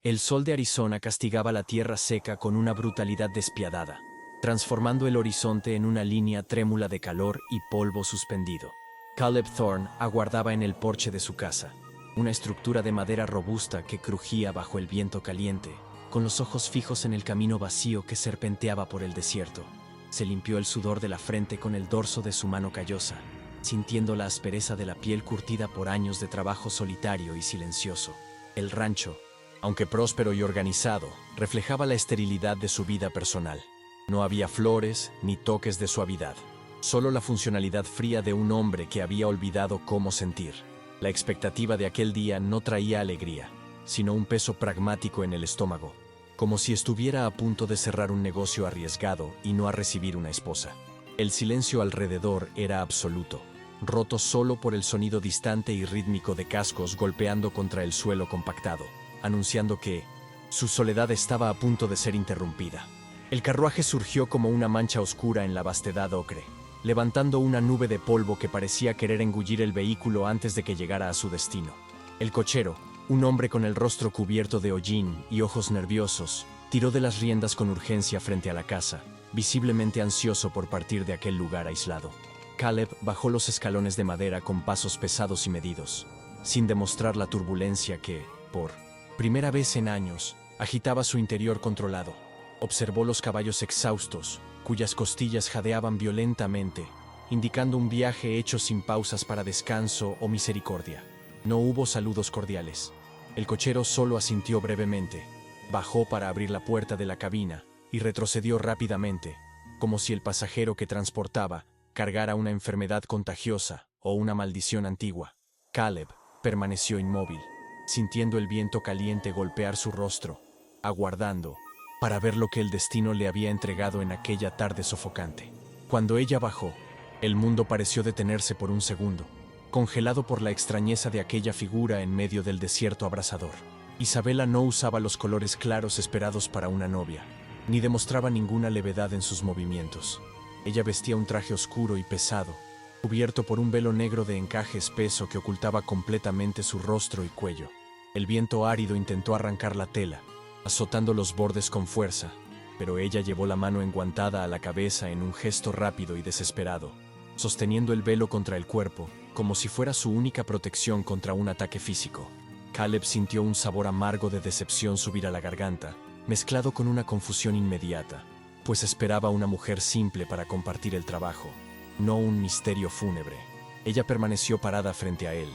El sol de Arizona castigaba la tierra seca con una brutalidad despiadada, transformando el horizonte en una línea trémula de calor y polvo suspendido. Caleb Thorne aguardaba en el porche de su casa, una estructura de madera robusta que crujía bajo el viento caliente, con los ojos fijos en el camino vacío que serpenteaba por el desierto. Se limpió el sudor de la frente con el dorso de su mano callosa, sintiendo la aspereza de la piel curtida por años de trabajo solitario y silencioso. El rancho, aunque próspero y organizado, reflejaba la esterilidad de su vida personal. No había flores ni toques de suavidad, solo la funcionalidad fría de un hombre que había olvidado cómo sentir. La expectativa de aquel día no traía alegría, sino un peso pragmático en el estómago, como si estuviera a punto de cerrar un negocio arriesgado y no a recibir una esposa. El silencio alrededor era absoluto, roto solo por el sonido distante y rítmico de cascos golpeando contra el suelo compactado, anunciando que su soledad estaba a punto de ser interrumpida. El carruaje surgió como una mancha oscura en la vastedad ocre, levantando una nube de polvo que parecía querer engullir el vehículo antes de que llegara a su destino. El cochero, un hombre con el rostro cubierto de hollín y ojos nerviosos, tiró de las riendas con urgencia frente a la casa, visiblemente ansioso por partir de aquel lugar aislado. Caleb bajó los escalones de madera con pasos pesados y medidos, sin demostrar la turbulencia que, por primera vez en años, agitaba su interior controlado. Observó los caballos exhaustos, cuyas costillas jadeaban violentamente, indicando un viaje hecho sin pausas para descanso o misericordia. No hubo saludos cordiales. El cochero solo asintió brevemente, bajó para abrir la puerta de la cabina y retrocedió rápidamente, como si el pasajero que transportaba cargara una enfermedad contagiosa o una maldición antigua. Caleb permaneció inmóvil, sintiendo el viento caliente golpear su rostro, aguardando para ver lo que el destino le había entregado en aquella tarde sofocante. Cuando ella bajó, el mundo pareció detenerse por un segundo, congelado por la extrañeza de aquella figura en medio del desierto abrasador. Isabela no usaba los colores claros esperados para una novia, ni demostraba ninguna levedad en sus movimientos. Ella vestía un traje oscuro y pesado, cubierto por un velo negro de encaje espeso que ocultaba completamente su rostro y cuello. El viento árido intentó arrancar la tela, azotando los bordes con fuerza, pero ella llevó la mano enguantada a la cabeza en un gesto rápido y desesperado, sosteniendo el velo contra el cuerpo, como si fuera su única protección contra un ataque físico. Caleb sintió un sabor amargo de decepción subir a la garganta, mezclado con una confusión inmediata, pues esperaba una mujer simple para compartir el trabajo, no un misterio fúnebre. Ella permaneció parada frente a él,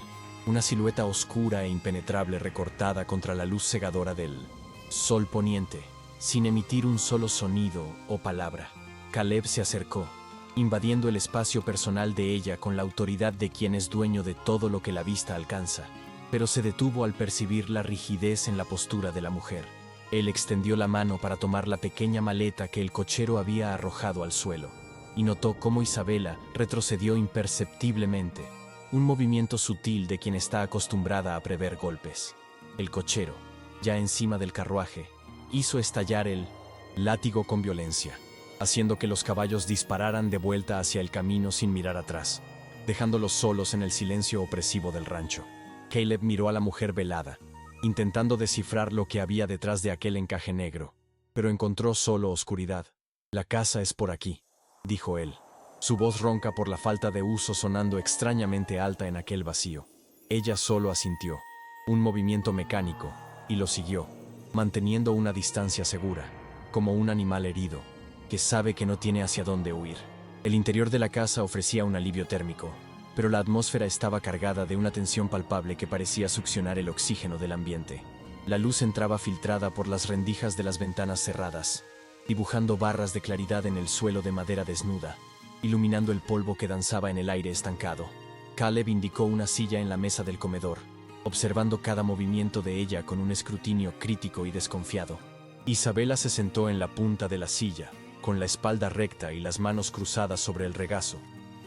una silueta oscura e impenetrable recortada contra la luz cegadora del sol poniente, sin emitir un solo sonido o palabra. Caleb se acercó, invadiendo el espacio personal de ella con la autoridad de quien es dueño de todo lo que la vista alcanza, pero se detuvo al percibir la rigidez en la postura de la mujer. Él extendió la mano para tomar la pequeña maleta que el cochero había arrojado al suelo, y notó cómo Isabela retrocedió imperceptiblemente, un movimiento sutil de quien está acostumbrada a prever golpes. El cochero, ya encima del carruaje, hizo estallar el látigo con violencia, haciendo que los caballos dispararan de vuelta hacia el camino sin mirar atrás, dejándolos solos en el silencio opresivo del rancho. Caleb miró a la mujer velada, intentando descifrar lo que había detrás de aquel encaje negro, pero encontró solo oscuridad. «La casa es por aquí», dijo él, su voz ronca por la falta de uso sonando extrañamente alta en aquel vacío. Ella solo asintió, un movimiento mecánico, y lo siguió, manteniendo una distancia segura, como un animal herido, que sabe que no tiene hacia dónde huir. El interior de la casa ofrecía un alivio térmico, pero la atmósfera estaba cargada de una tensión palpable que parecía succionar el oxígeno del ambiente. La luz entraba filtrada por las rendijas de las ventanas cerradas, dibujando barras de claridad en el suelo de madera desnuda, iluminando el polvo que danzaba en el aire estancado. Caleb indicó una silla en la mesa del comedor, observando cada movimiento de ella con un escrutinio crítico y desconfiado. Isabela se sentó en la punta de la silla, con la espalda recta y las manos cruzadas sobre el regazo,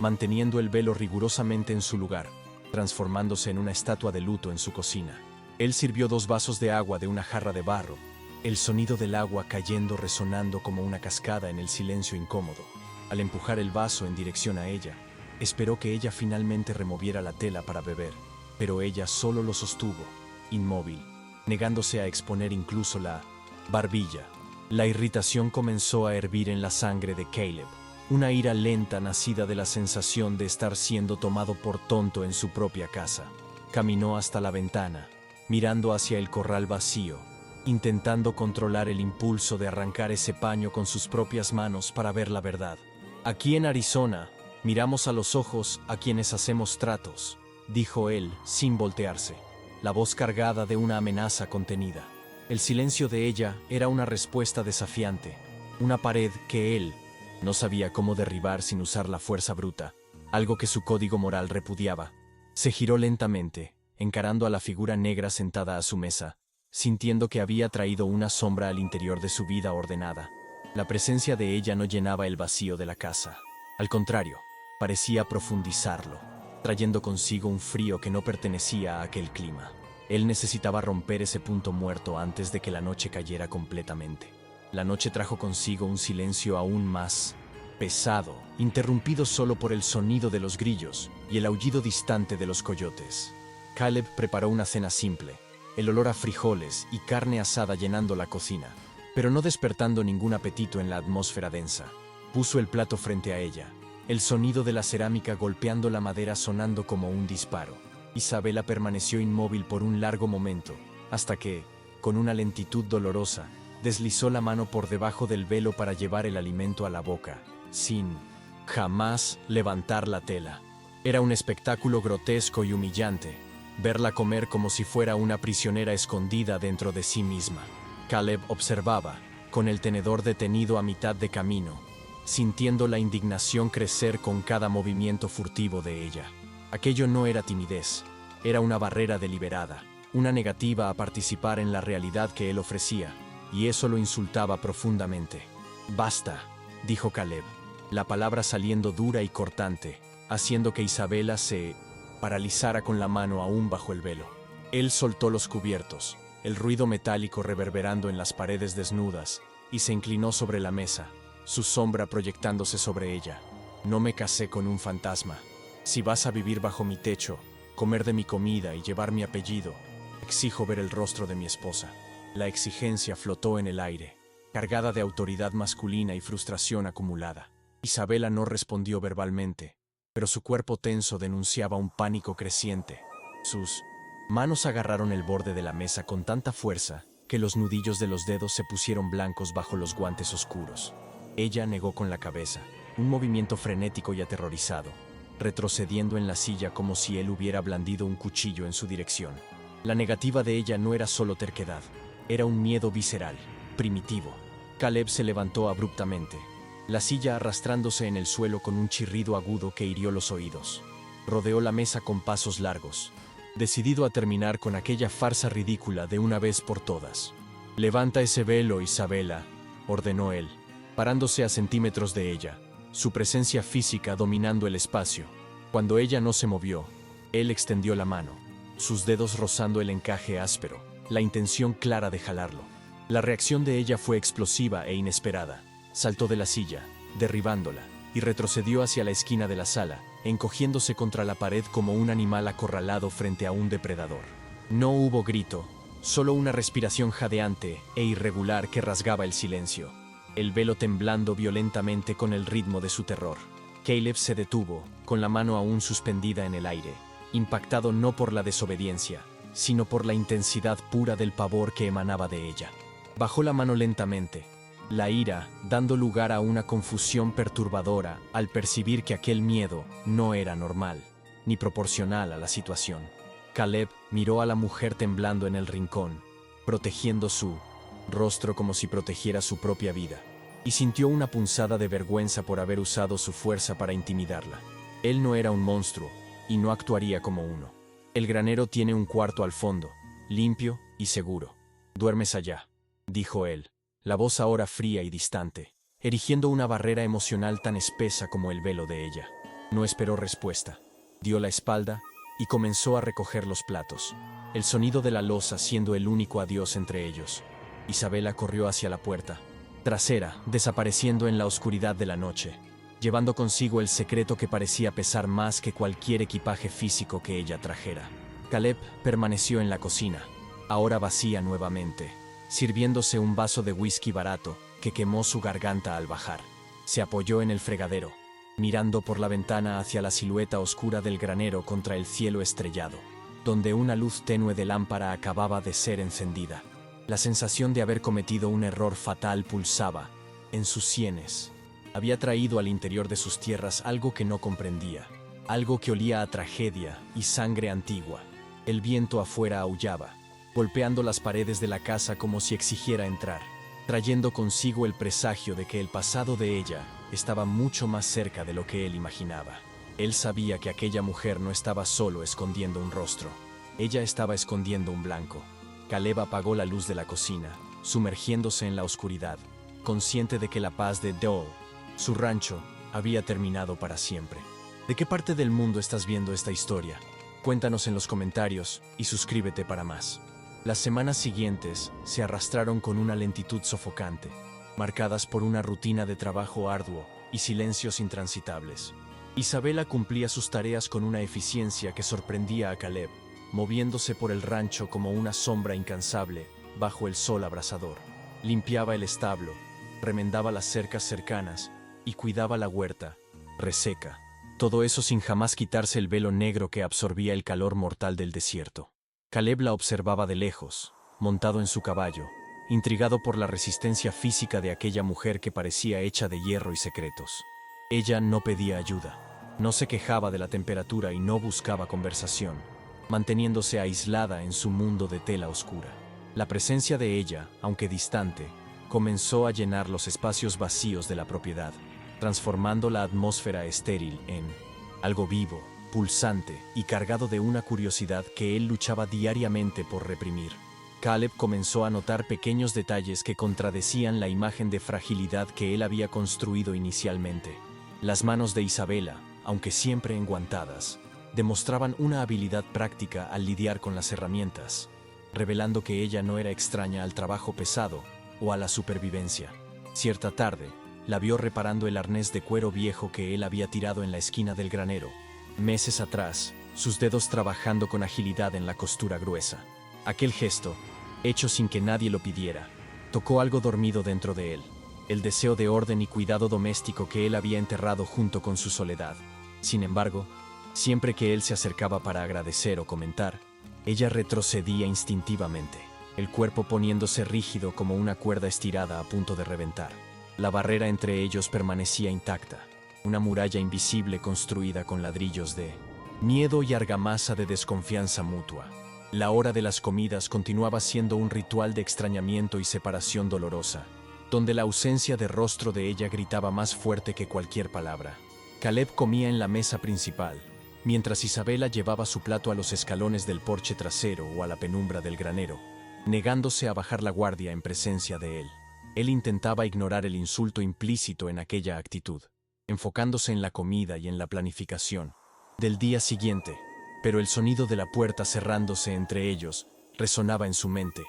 manteniendo el velo rigurosamente en su lugar, transformándose en una estatua de luto en su cocina. Él sirvió 2 vasos de agua de una jarra de barro, el sonido del agua cayendo resonando como una cascada en el silencio incómodo. Al empujar el vaso en dirección a ella, esperó que ella finalmente removiera la tela para beber, pero ella solo lo sostuvo, inmóvil, negándose a exponer incluso la barbilla. La irritación comenzó a hervir en la sangre de Caleb, una ira lenta nacida de la sensación de estar siendo tomado por tonto en su propia casa. Caminó hasta la ventana, mirando hacia el corral vacío, intentando controlar el impulso de arrancar ese paño con sus propias manos para ver la verdad. Aquí en Arizona, miramos a los ojos a quienes hacemos tratos, dijo él, sin voltearse, la voz cargada de una amenaza contenida. El silencio de ella era una respuesta desafiante, una pared que él no sabía cómo derribar sin usar la fuerza bruta, algo que su código moral repudiaba. Se giró lentamente, encarando a la figura negra sentada a su mesa, sintiendo que había traído una sombra al interior de su vida ordenada. La presencia de ella no llenaba el vacío de la casa. Al contrario, parecía profundizarlo, trayendo consigo un frío que no pertenecía a aquel clima. Él necesitaba romper ese punto muerto antes de que la noche cayera completamente. La noche trajo consigo un silencio aún más pesado, interrumpido solo por el sonido de los grillos y el aullido distante de los coyotes. Caleb preparó una cena simple, el olor a frijoles y carne asada llenando la cocina, pero no despertando ningún apetito en la atmósfera densa. Puso el plato frente a ella, el sonido de la cerámica golpeando la madera sonando como un disparo. Isabela permaneció inmóvil por un largo momento, hasta que, con una lentitud dolorosa, deslizó la mano por debajo del velo para llevar el alimento a la boca, sin jamás levantar la tela. Era un espectáculo grotesco y humillante, verla comer como si fuera una prisionera escondida dentro de sí misma. Caleb observaba, con el tenedor detenido a mitad de camino, sintiendo la indignación crecer con cada movimiento furtivo de ella. Aquello no era timidez, era una barrera deliberada, una negativa a participar en la realidad que él ofrecía, y eso lo insultaba profundamente. «Basta», dijo Caleb, la palabra saliendo dura y cortante, haciendo que Isabela se paralizara con la mano aún bajo el velo. Él soltó los cubiertos, el ruido metálico reverberando en las paredes desnudas, y se inclinó sobre la mesa, su sombra proyectándose sobre ella. «No me casé con un fantasma. Si vas a vivir bajo mi techo, comer de mi comida y llevar mi apellido, exijo ver el rostro de mi esposa». La exigencia flotó en el aire, cargada de autoridad masculina y frustración acumulada. Isabela no respondió verbalmente, pero su cuerpo tenso denunciaba un pánico creciente. Sus manos agarraron el borde de la mesa con tanta fuerza que los nudillos de los dedos se pusieron blancos bajo los guantes oscuros. Ella negó con la cabeza, un movimiento frenético y aterrorizado, retrocediendo en la silla como si él hubiera blandido un cuchillo en su dirección. La negativa de ella no era solo terquedad, era un miedo visceral, primitivo. Caleb se levantó abruptamente, la silla arrastrándose en el suelo con un chirrido agudo que hirió los oídos. Rodeó la mesa con pasos largos, decidido a terminar con aquella farsa ridícula de una vez por todas. «Levanta ese velo, Isabela», ordenó él, parándose a centímetros de ella, su presencia física dominando el espacio. Cuando ella no se movió, él extendió la mano, sus dedos rozando el encaje áspero, la intención clara de jalarlo. La reacción de ella fue explosiva e inesperada. Saltó de la silla, derribándola, y retrocedió hacia la esquina de la sala, encogiéndose contra la pared como un animal acorralado frente a un depredador. No hubo grito, solo una respiración jadeante e irregular que rasgaba el silencio, el velo temblando violentamente con el ritmo de su terror. Caleb se detuvo, con la mano aún suspendida en el aire, impactado no por la desobediencia, sino por la intensidad pura del pavor que emanaba de ella. Bajó la mano lentamente, la ira dando lugar a una confusión perturbadora al percibir que aquel miedo no era normal, ni proporcional a la situación. Caleb miró a la mujer temblando en el rincón, protegiendo su rostro como si protegiera su propia vida, y sintió una punzada de vergüenza por haber usado su fuerza para intimidarla. Él no era un monstruo, y no actuaría como uno. «El granero tiene un cuarto al fondo, limpio y seguro. Duermes allá», dijo él, la voz ahora fría y distante, erigiendo una barrera emocional tan espesa como el velo de ella. No esperó respuesta. Dio la espalda y comenzó a recoger los platos, el sonido de la loza siendo el único adiós entre ellos. Isabela corrió hacia la puerta trasera, desapareciendo en la oscuridad de la noche, llevando consigo el secreto que parecía pesar más que cualquier equipaje físico que ella trajera. Caleb permaneció en la cocina, ahora vacía nuevamente, sirviéndose un vaso de whisky barato que quemó su garganta al bajar. Se apoyó en el fregadero, mirando por la ventana hacia la silueta oscura del granero contra el cielo estrellado, donde una luz tenue de lámpara acababa de ser encendida. La sensación de haber cometido un error fatal pulsaba en sus sienes. Había traído al interior de sus tierras algo que no comprendía, algo que olía a tragedia y sangre antigua. El viento afuera aullaba, golpeando las paredes de la casa como si exigiera entrar, trayendo consigo el presagio de que el pasado de ella estaba mucho más cerca de lo que él imaginaba. Él sabía que aquella mujer no estaba solo escondiendo un rostro, ella estaba escondiendo un blanco. Caleb apagó la luz de la cocina, sumergiéndose en la oscuridad, consciente de que la paz de Dole, su rancho, había terminado para siempre. ¿De qué parte del mundo estás viendo esta historia? Cuéntanos en los comentarios y suscríbete para más. Las semanas siguientes se arrastraron con una lentitud sofocante, marcadas por una rutina de trabajo arduo y silencios intransitables. Isabela cumplía sus tareas con una eficiencia que sorprendía a Caleb, moviéndose por el rancho como una sombra incansable bajo el sol abrasador. Limpiaba el establo, remendaba las cercas cercanas y cuidaba la huerta, reseca. Todo eso sin jamás quitarse el velo negro que absorbía el calor mortal del desierto. Caleb la observaba de lejos, montado en su caballo, intrigado por la resistencia física de aquella mujer que parecía hecha de hierro y secretos. Ella no pedía ayuda, no se quejaba de la temperatura y no buscaba conversación, manteniéndose aislada en su mundo de tela oscura. La presencia de ella, aunque distante, comenzó a llenar los espacios vacíos de la propiedad, transformando la atmósfera estéril en algo vivo, pulsante y cargado de una curiosidad que él luchaba diariamente por reprimir. Caleb comenzó a notar pequeños detalles que contradecían la imagen de fragilidad que él había construido inicialmente. Las manos de Isabela, aunque siempre enguantadas, demostraban una habilidad práctica al lidiar con las herramientas, revelando que ella no era extraña al trabajo pesado o a la supervivencia. Cierta tarde, la vio reparando el arnés de cuero viejo que él había tirado en la esquina del granero. Meses atrás, sus dedos trabajando con agilidad en la costura gruesa. Aquel gesto, hecho sin que nadie lo pidiera, tocó algo dormido dentro de él, el deseo de orden y cuidado doméstico que él había enterrado junto con su soledad. Sin embargo, siempre que él se acercaba para agradecer o comentar, ella retrocedía instintivamente, el cuerpo poniéndose rígido como una cuerda estirada a punto de reventar. La barrera entre ellos permanecía intacta, una muralla invisible construida con ladrillos de miedo y argamasa de desconfianza mutua. La hora de las comidas continuaba siendo un ritual de extrañamiento y separación dolorosa, donde la ausencia de rostro de ella gritaba más fuerte que cualquier palabra. Caleb comía en la mesa principal, mientras Isabela llevaba su plato a los escalones del porche trasero o a la penumbra del granero, negándose a bajar la guardia en presencia de él. Él intentaba ignorar el insulto implícito en aquella actitud, enfocándose en la comida y en la planificación del día siguiente, pero el sonido de la puerta cerrándose entre ellos resonaba en su mente.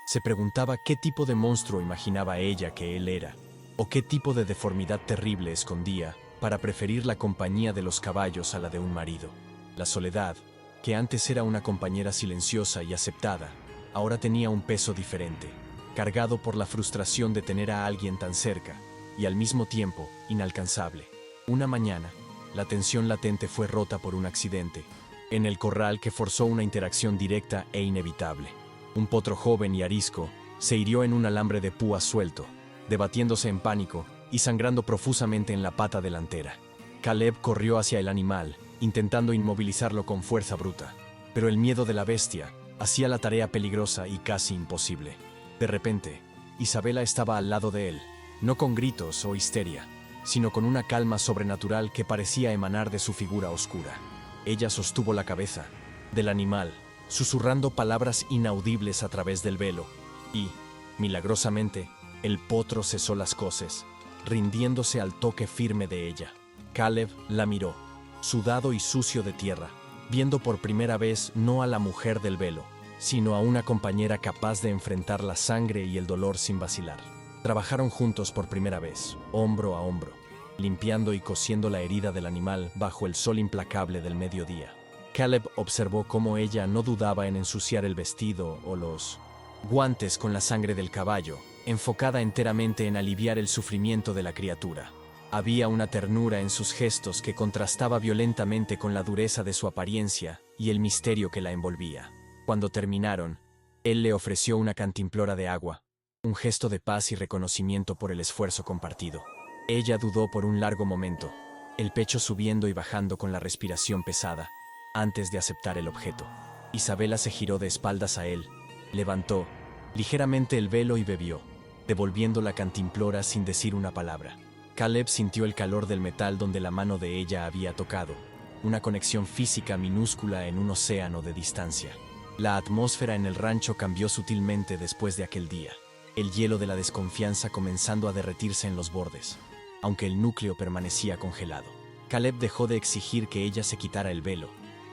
Se preguntaba qué tipo de monstruo imaginaba ella que él era, o qué tipo de deformidad terrible escondía para preferir la compañía de los caballos a la de un marido. La soledad, que antes era una compañera silenciosa y aceptada, ahora tenía un peso diferente, cargado por la frustración de tener a alguien tan cerca y al mismo tiempo inalcanzable. Una mañana, la tensión latente fue rota por un accidente en el corral que forzó una interacción directa e inevitable. Un potro joven y arisco se hirió en un alambre de púa suelto, debatiéndose en pánico y sangrando profusamente en la pata delantera. Caleb corrió hacia el animal, intentando inmovilizarlo con fuerza bruta, pero el miedo de la bestia hacía la tarea peligrosa y casi imposible. De repente, Isabela estaba al lado de él, no con gritos o histeria, sino con una calma sobrenatural que parecía emanar de su figura oscura. Ella sostuvo la cabeza del animal, susurrando palabras inaudibles a través del velo, y, milagrosamente, el potro cesó las coces, rindiéndose al toque firme de ella. Caleb la miró, sudado y sucio de tierra, viendo por primera vez no a la mujer del velo, sino a una compañera capaz de enfrentar la sangre y el dolor sin vacilar. Trabajaron juntos por primera vez, hombro a hombro, limpiando y cosiendo la herida del animal bajo el sol implacable del mediodía. Caleb observó cómo ella no dudaba en ensuciar el vestido o los guantes con la sangre del caballo, enfocada enteramente en aliviar el sufrimiento de la criatura. Había una ternura en sus gestos que contrastaba violentamente con la dureza de su apariencia y el misterio que la envolvía. Cuando terminaron, él le ofreció una cantimplora de agua, un gesto de paz y reconocimiento por el esfuerzo compartido. Ella dudó por un largo momento, el pecho subiendo y bajando con la respiración pesada, antes de aceptar el objeto. Isabela se giró de espaldas a él, levantó ligeramente el velo y bebió, devolviendo la cantimplora sin decir una palabra. Caleb sintió el calor del metal donde la mano de ella había tocado, una conexión física minúscula en un océano de distancia. La atmósfera en el rancho cambió sutilmente después de aquel día, el hielo de la desconfianza comenzando a derretirse en los bordes, aunque el núcleo permanecía congelado. Caleb dejó de exigir que ella se quitara el velo,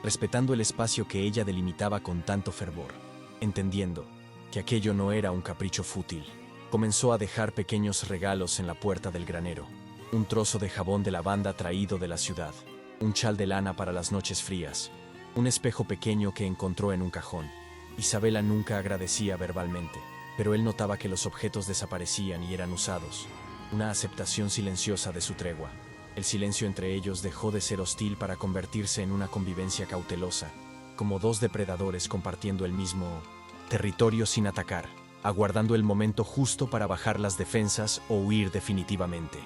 respetando el espacio que ella delimitaba con tanto fervor, entendiendo que aquello no era un capricho fútil. Comenzó a dejar pequeños regalos en la puerta del granero, un trozo de jabón de lavanda traído de la ciudad, un chal de lana para las noches frías, un espejo pequeño que encontró en un cajón. Isabela nunca agradecía verbalmente, pero él notaba que los objetos desaparecían y eran usados, una aceptación silenciosa de su tregua. El silencio entre ellos dejó de ser hostil para convertirse en una convivencia cautelosa, como dos depredadores compartiendo el mismo territorio sin atacar, aguardando el momento justo para bajar las defensas o huir definitivamente.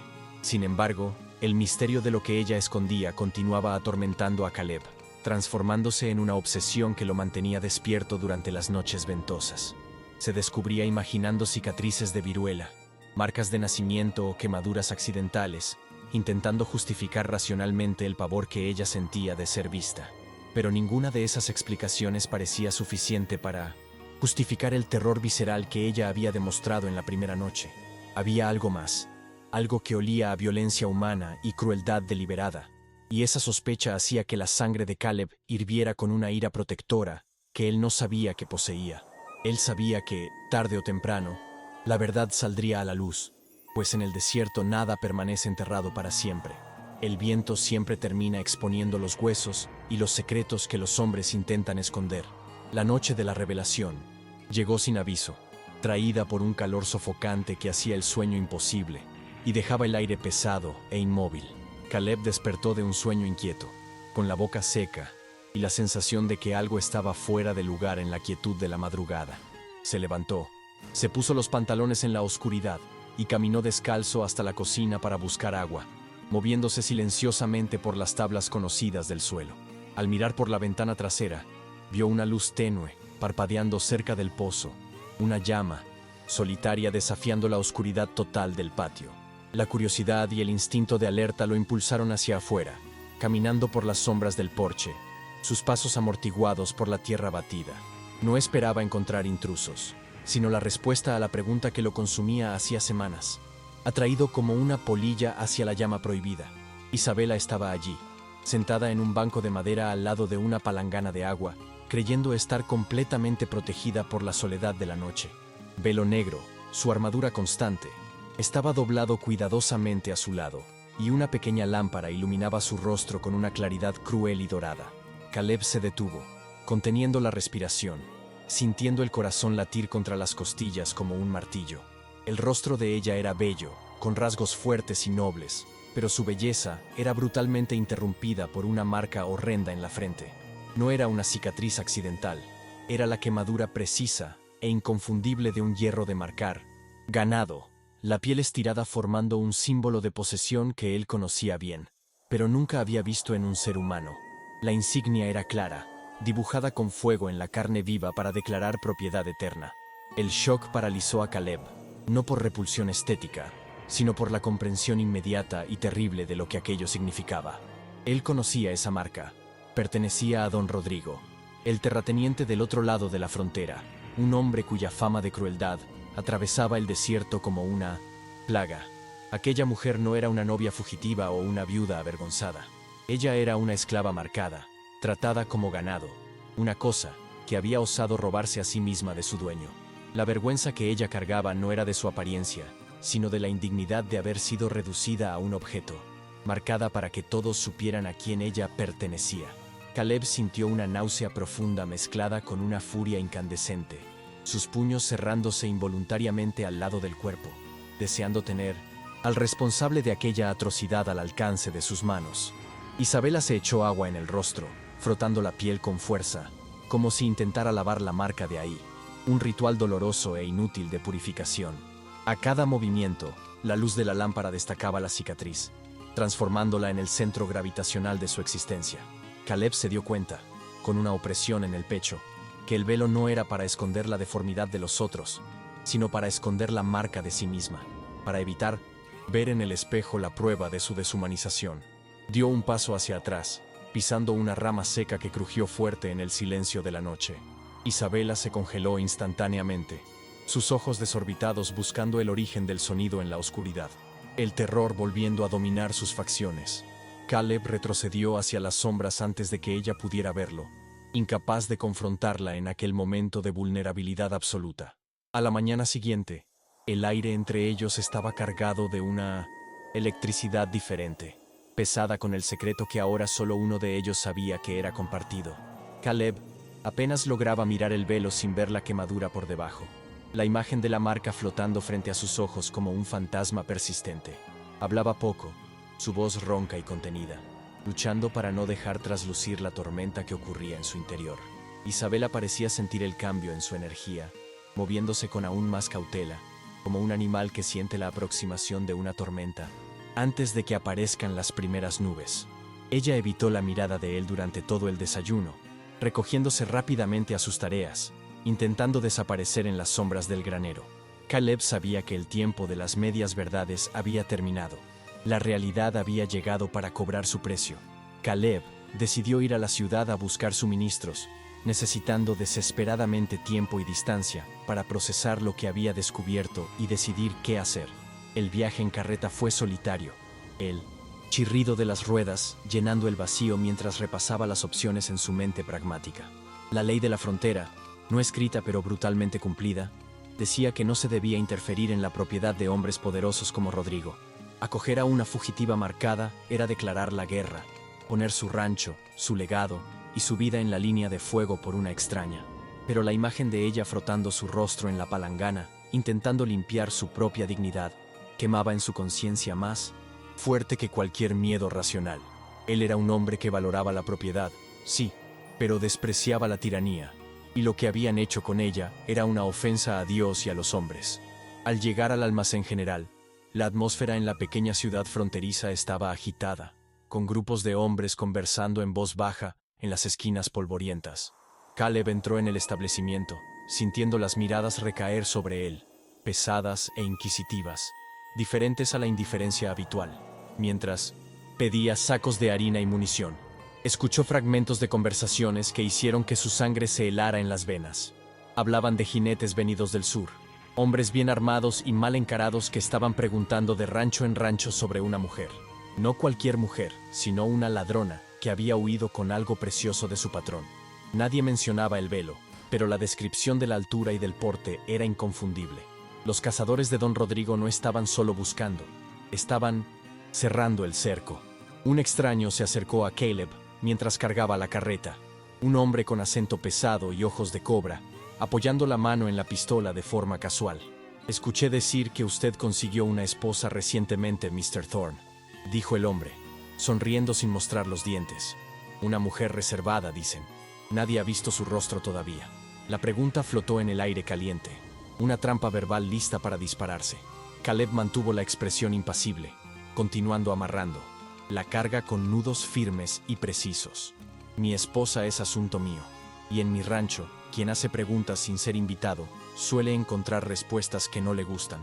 Sin embargo, el misterio de lo que ella escondía continuaba atormentando a Caleb, transformándose en una obsesión que lo mantenía despierto durante las noches ventosas. Se descubría imaginando cicatrices de viruela, marcas de nacimiento o quemaduras accidentales, intentando justificar racionalmente el pavor que ella sentía de ser vista. Pero ninguna de esas explicaciones parecía suficiente para justificar el terror visceral que ella había demostrado en la primera noche. Había algo más, algo que olía a violencia humana y crueldad deliberada, y esa sospecha hacía que la sangre de Caleb hirviera con una ira protectora que él no sabía que poseía. Él sabía que, tarde o temprano, la verdad saldría a la luz, pues en el desierto nada permanece enterrado para siempre. El viento siempre termina exponiendo los huesos y los secretos que los hombres intentan esconder. La noche de la revelación llegó sin aviso, traída por un calor sofocante que hacía el sueño imposible y dejaba el aire pesado e inmóvil. Caleb despertó de un sueño inquieto, con la boca seca y la sensación de que algo estaba fuera de lugar en la quietud de la madrugada. Se levantó, se puso los pantalones en la oscuridad y caminó descalzo hasta la cocina para buscar agua, moviéndose silenciosamente por las tablas conocidas del suelo. Al mirar por la ventana trasera, vio una luz tenue parpadeando cerca del pozo, una llama solitaria desafiando la oscuridad total del patio. La curiosidad y el instinto de alerta lo impulsaron hacia afuera, caminando por las sombras del porche, sus pasos amortiguados por la tierra batida. No esperaba encontrar intrusos, sino la respuesta a la pregunta que lo consumía hacía semanas, atraído como una polilla hacia la llama prohibida. Isabela estaba allí, sentada en un banco de madera al lado de una palangana de agua, creyendo estar completamente protegida por la soledad de la noche. Velo negro, su armadura constante, estaba doblado cuidadosamente a su lado, y una pequeña lámpara iluminaba su rostro con una claridad cruel y dorada. Caleb se detuvo, conteniendo la respiración, sintiendo el corazón latir contra las costillas como un martillo. El rostro de ella era bello, con rasgos fuertes y nobles, pero su belleza era brutalmente interrumpida por una marca horrenda en la frente. No era una cicatriz accidental, era la quemadura precisa e inconfundible de un hierro de marcar, ganado, la piel estirada formando un símbolo de posesión que él conocía bien, pero nunca había visto en un ser humano. La insignia era clara, dibujada con fuego en la carne viva para declarar propiedad eterna. El shock paralizó a Caleb, no por repulsión estética, sino por la comprensión inmediata y terrible de lo que aquello significaba. Él conocía esa marca. Pertenecía a don Rodrigo, el terrateniente del otro lado de la frontera, un hombre cuya fama de crueldad atravesaba el desierto como una plaga. Aquella mujer no era una novia fugitiva o una viuda avergonzada. Ella era una esclava marcada, tratada como ganado, una cosa que había osado robarse a sí misma de su dueño. La vergüenza que ella cargaba no era de su apariencia, sino de la indignidad de haber sido reducida a un objeto, marcada para que todos supieran a quién ella pertenecía. Caleb sintió una náusea profunda mezclada con una furia incandescente, sus puños cerrándose involuntariamente al lado del cuerpo, deseando tener al responsable de aquella atrocidad al alcance de sus manos. Isabela se echó agua en el rostro, frotando la piel con fuerza, como si intentara lavar la marca de ahí, un ritual doloroso e inútil de purificación. A cada movimiento, la luz de la lámpara destacaba la cicatriz, transformándola en el centro gravitacional de su existencia. Caleb se dio cuenta, con una opresión en el pecho, que el velo no era para esconder la deformidad de los otros, sino para esconder la marca de sí misma, para evitar ver en el espejo la prueba de su deshumanización. Dio un paso hacia atrás, pisando una rama seca que crujió fuerte en el silencio de la noche. Isabela se congeló instantáneamente, sus ojos desorbitados buscando el origen del sonido en la oscuridad, el terror volviendo a dominar sus facciones. Caleb retrocedió hacia las sombras antes de que ella pudiera verlo, incapaz de confrontarla en aquel momento de vulnerabilidad absoluta. A la mañana siguiente, el aire entre ellos estaba cargado de una electricidad diferente, pesada con el secreto que ahora solo uno de ellos sabía que era compartido. Caleb apenas lograba mirar el velo sin ver la quemadura por debajo, la imagen de la marca flotando frente a sus ojos como un fantasma persistente. Hablaba poco, su voz ronca y contenida, luchando para no dejar traslucir la tormenta que ocurría en su interior. Isabela parecía sentir el cambio en su energía, moviéndose con aún más cautela, como un animal que siente la aproximación de una tormenta, antes de que aparezcan las primeras nubes. Ella evitó la mirada de él durante todo el desayuno, recogiéndose rápidamente a sus tareas, intentando desaparecer en las sombras del granero. Caleb sabía que el tiempo de las medias verdades había terminado. La realidad había llegado para cobrar su precio. Caleb decidió ir a la ciudad a buscar suministros, necesitando desesperadamente tiempo y distancia para procesar lo que había descubierto y decidir qué hacer. El viaje en carreta fue solitario. El chirrido de las ruedas llenando el vacío mientras repasaba las opciones en su mente pragmática. La ley de la frontera, no escrita pero brutalmente cumplida, decía que no se debía interferir en la propiedad de hombres poderosos como Rodrigo. Acoger a una fugitiva marcada era declarar la guerra, poner su rancho, su legado y su vida en la línea de fuego por una extraña. Pero la imagen de ella frotando su rostro en la palangana, intentando limpiar su propia dignidad, quemaba en su conciencia más fuerte que cualquier miedo racional. Él era un hombre que valoraba la propiedad, sí, pero despreciaba la tiranía, y lo que habían hecho con ella era una ofensa a Dios y a los hombres. Al llegar al almacén general, la atmósfera en la pequeña ciudad fronteriza estaba agitada, con grupos de hombres conversando en voz baja en las esquinas polvorientas. Caleb entró en el establecimiento, sintiendo las miradas recaer sobre él, pesadas e inquisitivas, diferentes a la indiferencia habitual, mientras pedía sacos de harina y munición. Escuchó fragmentos de conversaciones que hicieron que su sangre se helara en las venas. Hablaban de jinetes venidos del sur, hombres bien armados y mal encarados que estaban preguntando de rancho en rancho sobre una mujer. No cualquier mujer, sino una ladrona que había huido con algo precioso de su patrón. Nadie mencionaba el velo, pero la descripción de la altura y del porte era inconfundible. Los cazadores de Don Rodrigo no estaban solo buscando, estaban cerrando el cerco. Un extraño se acercó a Caleb mientras cargaba la carreta, un hombre con acento pesado y ojos de cobra, apoyando la mano en la pistola de forma casual. «Escuché decir que usted consiguió una esposa recientemente, Mr. Thorne», dijo el hombre, sonriendo sin mostrar los dientes. «Una mujer reservada, dicen. Nadie ha visto su rostro todavía». La pregunta flotó en el aire caliente, una trampa verbal lista para dispararse. Caleb mantuvo la expresión impasible, continuando amarrando la carga con nudos firmes y precisos. «Mi esposa es asunto mío, y en mi rancho, quien hace preguntas sin ser invitado, suele encontrar respuestas que no le gustan»,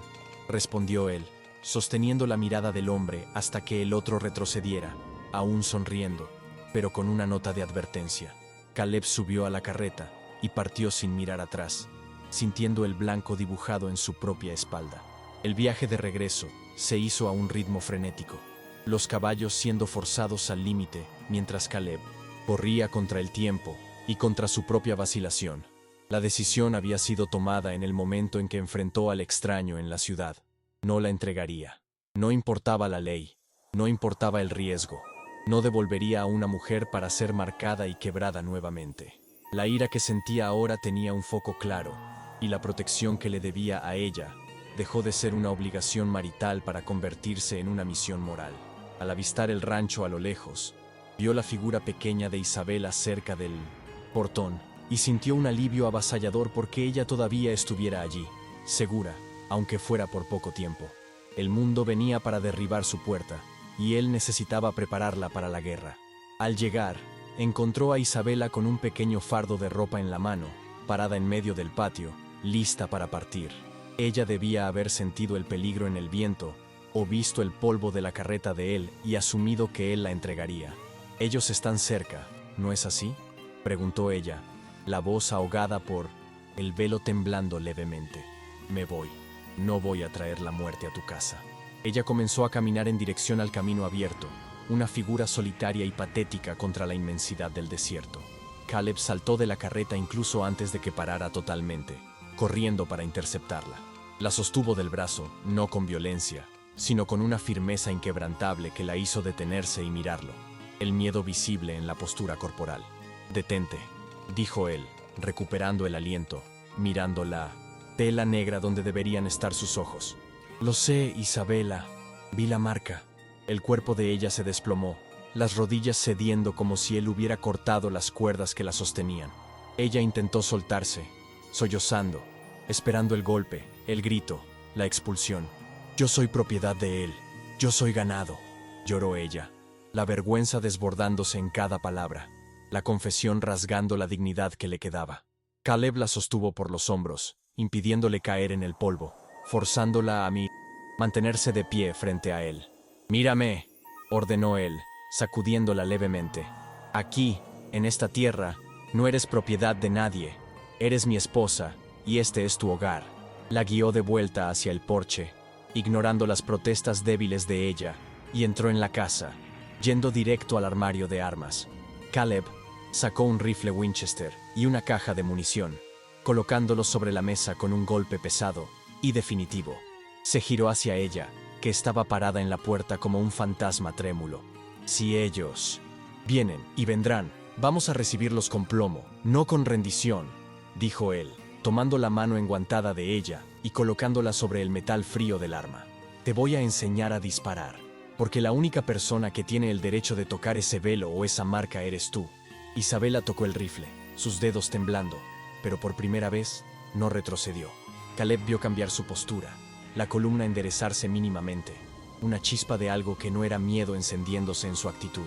respondió él, sosteniendo la mirada del hombre hasta que el otro retrocediera, aún sonriendo, pero con una nota de advertencia. Caleb subió a la carreta y partió sin mirar atrás, sintiendo el blanco dibujado en su propia espalda. El viaje de regreso se hizo a un ritmo frenético, los caballos siendo forzados al límite, mientras Caleb corría contra el tiempo y contra su propia vacilación. La decisión había sido tomada en el momento en que enfrentó al extraño en la ciudad. No la entregaría. No importaba la ley, no importaba el riesgo. No devolvería a una mujer para ser marcada y quebrada nuevamente. La ira que sentía ahora tenía un foco claro, y la protección que le debía a ella dejó de ser una obligación marital para convertirse en una misión moral. Al avistar el rancho a lo lejos, vio la figura pequeña de Isabela cerca del portón y sintió un alivio avasallador porque ella todavía estuviera allí, segura, aunque fuera por poco tiempo. El mundo venía para derribar su puerta, y él necesitaba prepararla para la guerra. Al llegar, encontró a Isabela con un pequeño fardo de ropa en la mano, parada en medio del patio, lista para partir. Ella debía haber sentido el peligro en el viento, o visto el polvo de la carreta de él y asumido que él la entregaría. «Ellos están cerca, ¿no es así?», preguntó ella, la voz ahogada por el velo temblando levemente. «Me voy. No voy a traer la muerte a tu casa». Ella comenzó a caminar en dirección al camino abierto, una figura solitaria y patética contra la inmensidad del desierto. Caleb saltó de la carreta incluso antes de que parara totalmente, corriendo para interceptarla. La sostuvo del brazo, no con violencia, sino con una firmeza inquebrantable que la hizo detenerse y mirarlo, el miedo visible en la postura corporal. «Detente», dijo él, recuperando el aliento, mirando la tela negra donde deberían estar sus ojos. «Lo sé, Isabela. Vi la marca». El cuerpo de ella se desplomó, las rodillas cediendo como si él hubiera cortado las cuerdas que la sostenían. Ella intentó soltarse, sollozando, esperando el golpe, el grito, la expulsión. «Yo soy propiedad de él. Yo soy ganado», lloró ella, la vergüenza desbordándose en cada palabra, la confesión rasgando la dignidad que le quedaba. Caleb la sostuvo por los hombros, impidiéndole caer en el polvo, forzándola a mantenerse de pie frente a él. «Mírame», ordenó él, sacudiéndola levemente. «Aquí, en esta tierra, no eres propiedad de nadie. Eres mi esposa, y este es tu hogar». La guió de vuelta hacia el porche, ignorando las protestas débiles de ella, y entró en la casa, yendo directo al armario de armas. Caleb sacó un rifle Winchester y una caja de munición, colocándolos sobre la mesa con un golpe pesado y definitivo. Se giró hacia ella, que estaba parada en la puerta como un fantasma trémulo. «Si ellos vienen y vendrán, vamos a recibirlos con plomo, no con rendición», dijo él, tomando la mano enguantada de ella y colocándola sobre el metal frío del arma. «Te voy a enseñar a disparar, porque la única persona que tiene el derecho de tocar ese velo o esa marca eres tú». Isabela tocó el rifle, sus dedos temblando, pero por primera vez no retrocedió. Caleb vio cambiar su postura, la columna enderezarse mínimamente, una chispa de algo que no era miedo encendiéndose en su actitud.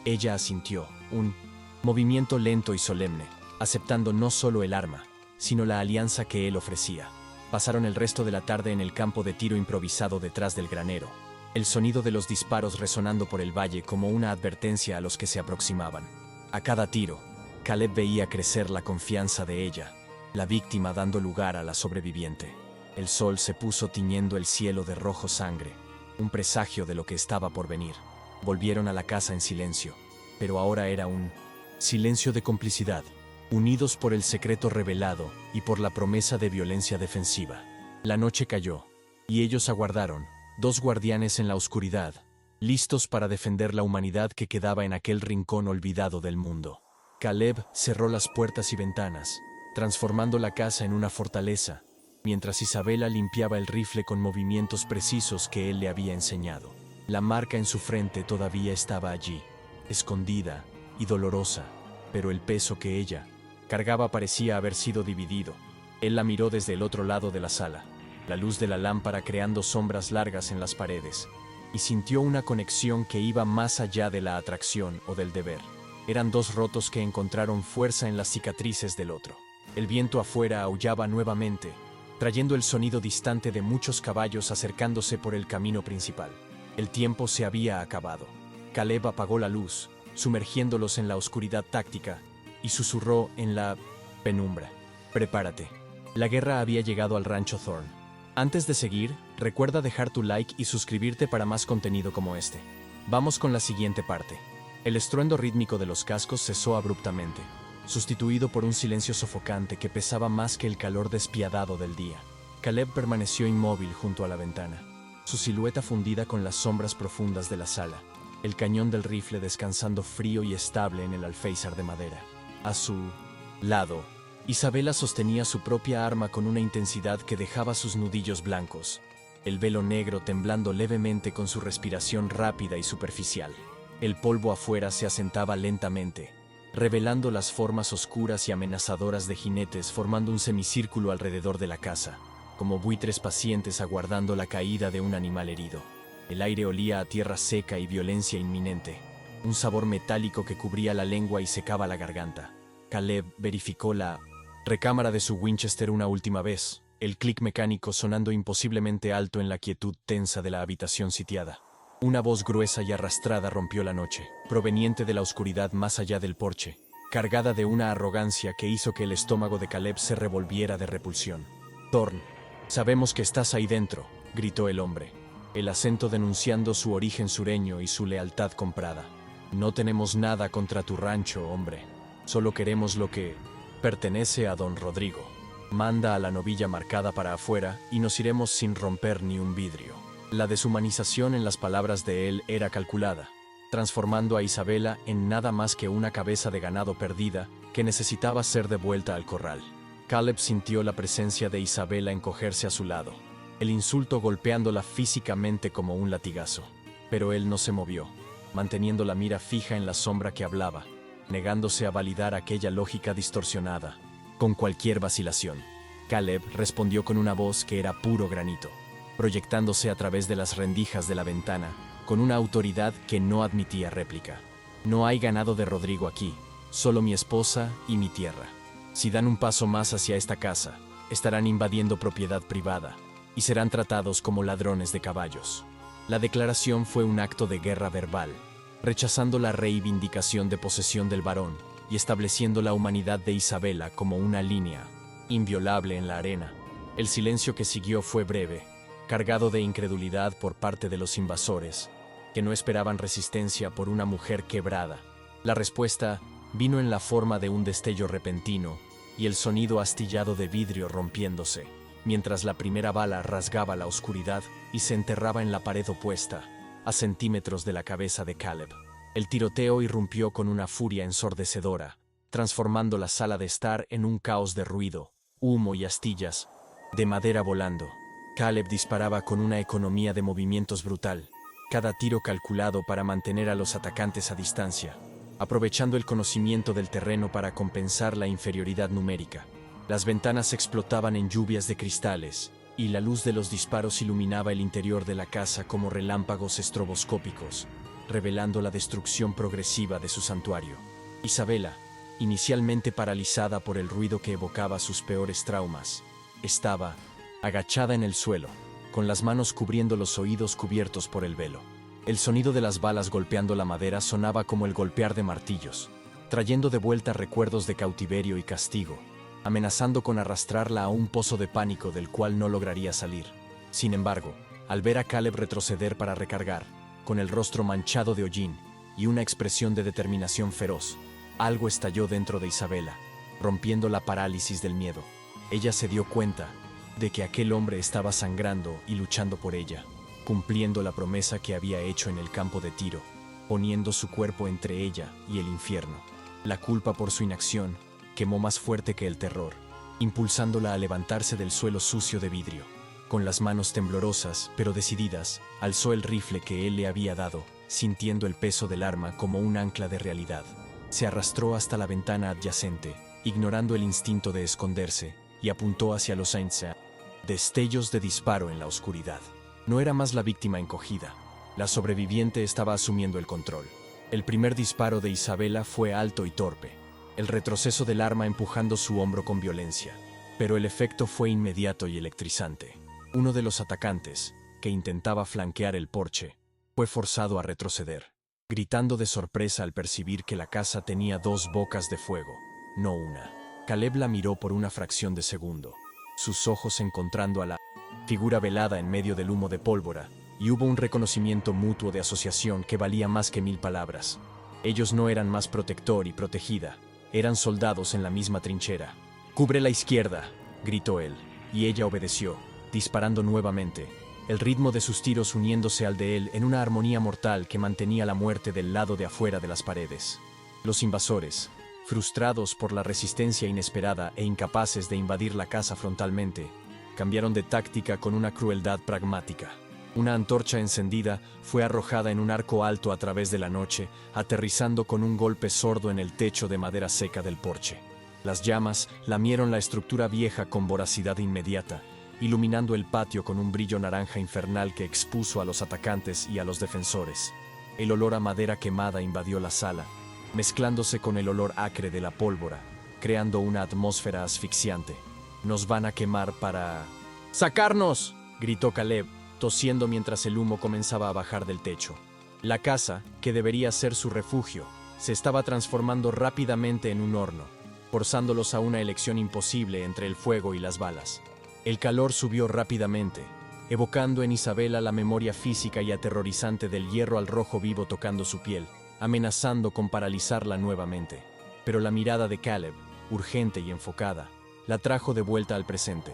Ella asintió, un movimiento lento y solemne, aceptando no solo el arma, sino la alianza que él ofrecía. Pasaron el resto de la tarde en el campo de tiro improvisado detrás del granero, el sonido de los disparos resonando por el valle como una advertencia a los que se aproximaban. A cada tiro, Caleb veía crecer la confianza de ella, la víctima dando lugar a la sobreviviente. El sol se puso tiñendo el cielo de rojo sangre, un presagio de lo que estaba por venir. Volvieron a la casa en silencio, pero ahora era un silencio de complicidad, unidos por el secreto revelado y por la promesa de violencia defensiva. La noche cayó, y ellos aguardaron, dos guardianes en la oscuridad, listos para defender la humanidad que quedaba en aquel rincón olvidado del mundo. Caleb cerró las puertas y ventanas, transformando la casa en una fortaleza, mientras Isabela limpiaba el rifle con movimientos precisos que él le había enseñado. La marca en su frente todavía estaba allí, escondida y dolorosa, pero el peso que ella cargaba parecía haber sido dividido. Él la miró desde el otro lado de la sala, la luz de la lámpara creando sombras largas en las paredes, y sintió una conexión que iba más allá de la atracción o del deber. Eran dos rotos que encontraron fuerza en las cicatrices del otro. El viento afuera aullaba nuevamente, trayendo el sonido distante de muchos caballos acercándose por el camino principal. El tiempo se había acabado. Caleb apagó la luz, sumergiéndolos en la oscuridad táctica, y susurró en la penumbra: «Prepárate». La guerra había llegado al rancho Thorn. Antes de seguir, recuerda dejar tu like y suscribirte para más contenido como este. Vamos con la siguiente parte. El estruendo rítmico de los cascos cesó abruptamente, sustituido por un silencio sofocante que pesaba más que el calor despiadado del día. Caleb permaneció inmóvil junto a la ventana, su silueta fundida con las sombras profundas de la sala. el cañón del rifle descansando frío y estable en el alféizar de madera. A su lado, Isabela sostenía su propia arma con una intensidad que dejaba sus nudillos blancos, el velo negro temblando levemente con su respiración rápida y superficial. El polvo afuera se asentaba lentamente, revelando las formas oscuras y amenazadoras de jinetes formando un semicírculo alrededor de la casa, como buitres pacientes aguardando la caída de un animal herido. El aire olía a tierra seca y violencia inminente, un sabor metálico que cubría la lengua y secaba la garganta. Caleb verificó la recámara de su Winchester una última vez, el clic mecánico sonando imposiblemente alto en la quietud tensa de la habitación sitiada. Una voz gruesa y arrastrada rompió la noche, proveniente de la oscuridad más allá del porche, cargada de una arrogancia que hizo que el estómago de Caleb se revolviera de repulsión. «Thorn, sabemos que estás ahí dentro», gritó el hombre, el acento denunciando su origen sureño y su lealtad comprada. «No tenemos nada contra tu rancho, hombre. Solo queremos lo que pertenece a don Rodrigo. Manda a la novilla marcada para afuera y nos iremos sin romper ni un vidrio». La deshumanización en las palabras de él era calculada, transformando a Isabela en nada más que una cabeza de ganado perdida que necesitaba ser devuelta al corral. Caleb sintió la presencia de Isabela encogerse a su lado, el insulto golpeándola físicamente como un latigazo. Pero él no se movió, manteniendo la mira fija en la sombra que hablaba, negándose a validar aquella lógica distorsionada, con cualquier vacilación. Caleb respondió con una voz que era puro granito, proyectándose a través de las rendijas de la ventana, con una autoridad que no admitía réplica. «No hay ganado de Rodrigo aquí, solo mi esposa y mi tierra. Si dan un paso más hacia esta casa, estarán invadiendo propiedad privada y serán tratados como ladrones de caballos». La declaración fue un acto de guerra verbal, rechazando la reivindicación de posesión del varón y estableciendo la humanidad de Isabela como una línea inviolable en la arena. El silencio que siguió fue breve, cargado de incredulidad por parte de los invasores, que no esperaban resistencia por una mujer quebrada. La respuesta vino en la forma de un destello repentino y el sonido astillado de vidrio rompiéndose, mientras la primera bala rasgaba la oscuridad y se enterraba en la pared opuesta, a centímetros de la cabeza de Caleb. El tiroteo irrumpió con una furia ensordecedora, transformando la sala de estar en un caos de ruido, humo y astillas de madera volando. Caleb disparaba con una economía de movimientos brutal, cada tiro calculado para mantener a los atacantes a distancia, aprovechando el conocimiento del terreno para compensar la inferioridad numérica. Las ventanas explotaban en lluvias de cristales, y la luz de los disparos iluminaba el interior de la casa como relámpagos estroboscópicos, revelando la destrucción progresiva de su santuario. Isabela, inicialmente paralizada por el ruido que evocaba sus peores traumas, estaba agachada en el suelo, con las manos cubriendo los oídos cubiertos por el velo. El sonido de las balas golpeando la madera sonaba como el golpear de martillos, trayendo de vuelta recuerdos de cautiverio y castigo, amenazando con arrastrarla a un pozo de pánico del cual no lograría salir. Sin embargo, al ver a Caleb retroceder para recargar, con el rostro manchado de hollín y una expresión de determinación feroz, algo estalló dentro de Isabela, rompiendo la parálisis del miedo. Ella se dio cuenta de que aquel hombre estaba sangrando y luchando por ella, cumpliendo la promesa que había hecho en el campo de tiro, poniendo su cuerpo entre ella y el infierno. La culpa por su inacción quemó más fuerte que el terror, impulsándola a levantarse del suelo sucio de vidrio. Con las manos temblorosas, pero decididas, alzó el rifle que él le había dado, sintiendo el peso del arma como un ancla de realidad. Se arrastró hasta la ventana adyacente, ignorando el instinto de esconderse, y apuntó hacia los Saints. Destellos de disparo en la oscuridad. No era más la víctima encogida. La sobreviviente estaba asumiendo el control. El primer disparo de Isabela fue alto y torpe, el retroceso del arma empujando su hombro con violencia. Pero el efecto fue inmediato y electrizante. Uno de los atacantes, que intentaba flanquear el porche, fue forzado a retroceder, gritando de sorpresa al percibir que la casa tenía dos bocas de fuego, no una. Caleb la miró por una fracción de segundo, sus ojos encontrando a la figura velada en medio del humo de pólvora, y hubo un reconocimiento mutuo de asociación que valía más que 1000 palabras. Ellos no eran más protector y protegida, eran soldados en la misma trinchera. «Cubre la izquierda», gritó él, y ella obedeció, disparando nuevamente, el ritmo de sus tiros uniéndose al de él en una armonía mortal que mantenía la muerte del lado de afuera de las paredes. Los invasores, frustrados por la resistencia inesperada e incapaces de invadir la casa frontalmente, cambiaron de táctica con una crueldad pragmática. Una antorcha encendida fue arrojada en un arco alto a través de la noche, aterrizando con un golpe sordo en el techo de madera seca del porche. Las llamas lamieron la estructura vieja con voracidad inmediata, iluminando el patio con un brillo naranja infernal que expuso a los atacantes y a los defensores. El olor a madera quemada invadió la sala, mezclándose con el olor acre de la pólvora, creando una atmósfera asfixiante. «Nos van a quemar para... ¡sacarnos!», gritó Caleb, tosiendo mientras el humo comenzaba a bajar del techo. La casa, que debería ser su refugio, se estaba transformando rápidamente en un horno, forzándolos a una elección imposible entre el fuego y las balas. El calor subió rápidamente, evocando en Isabela la memoria física y aterrorizante del hierro al rojo vivo tocando su piel, amenazando con paralizarla nuevamente. Pero la mirada de Caleb, urgente y enfocada, la trajo de vuelta al presente.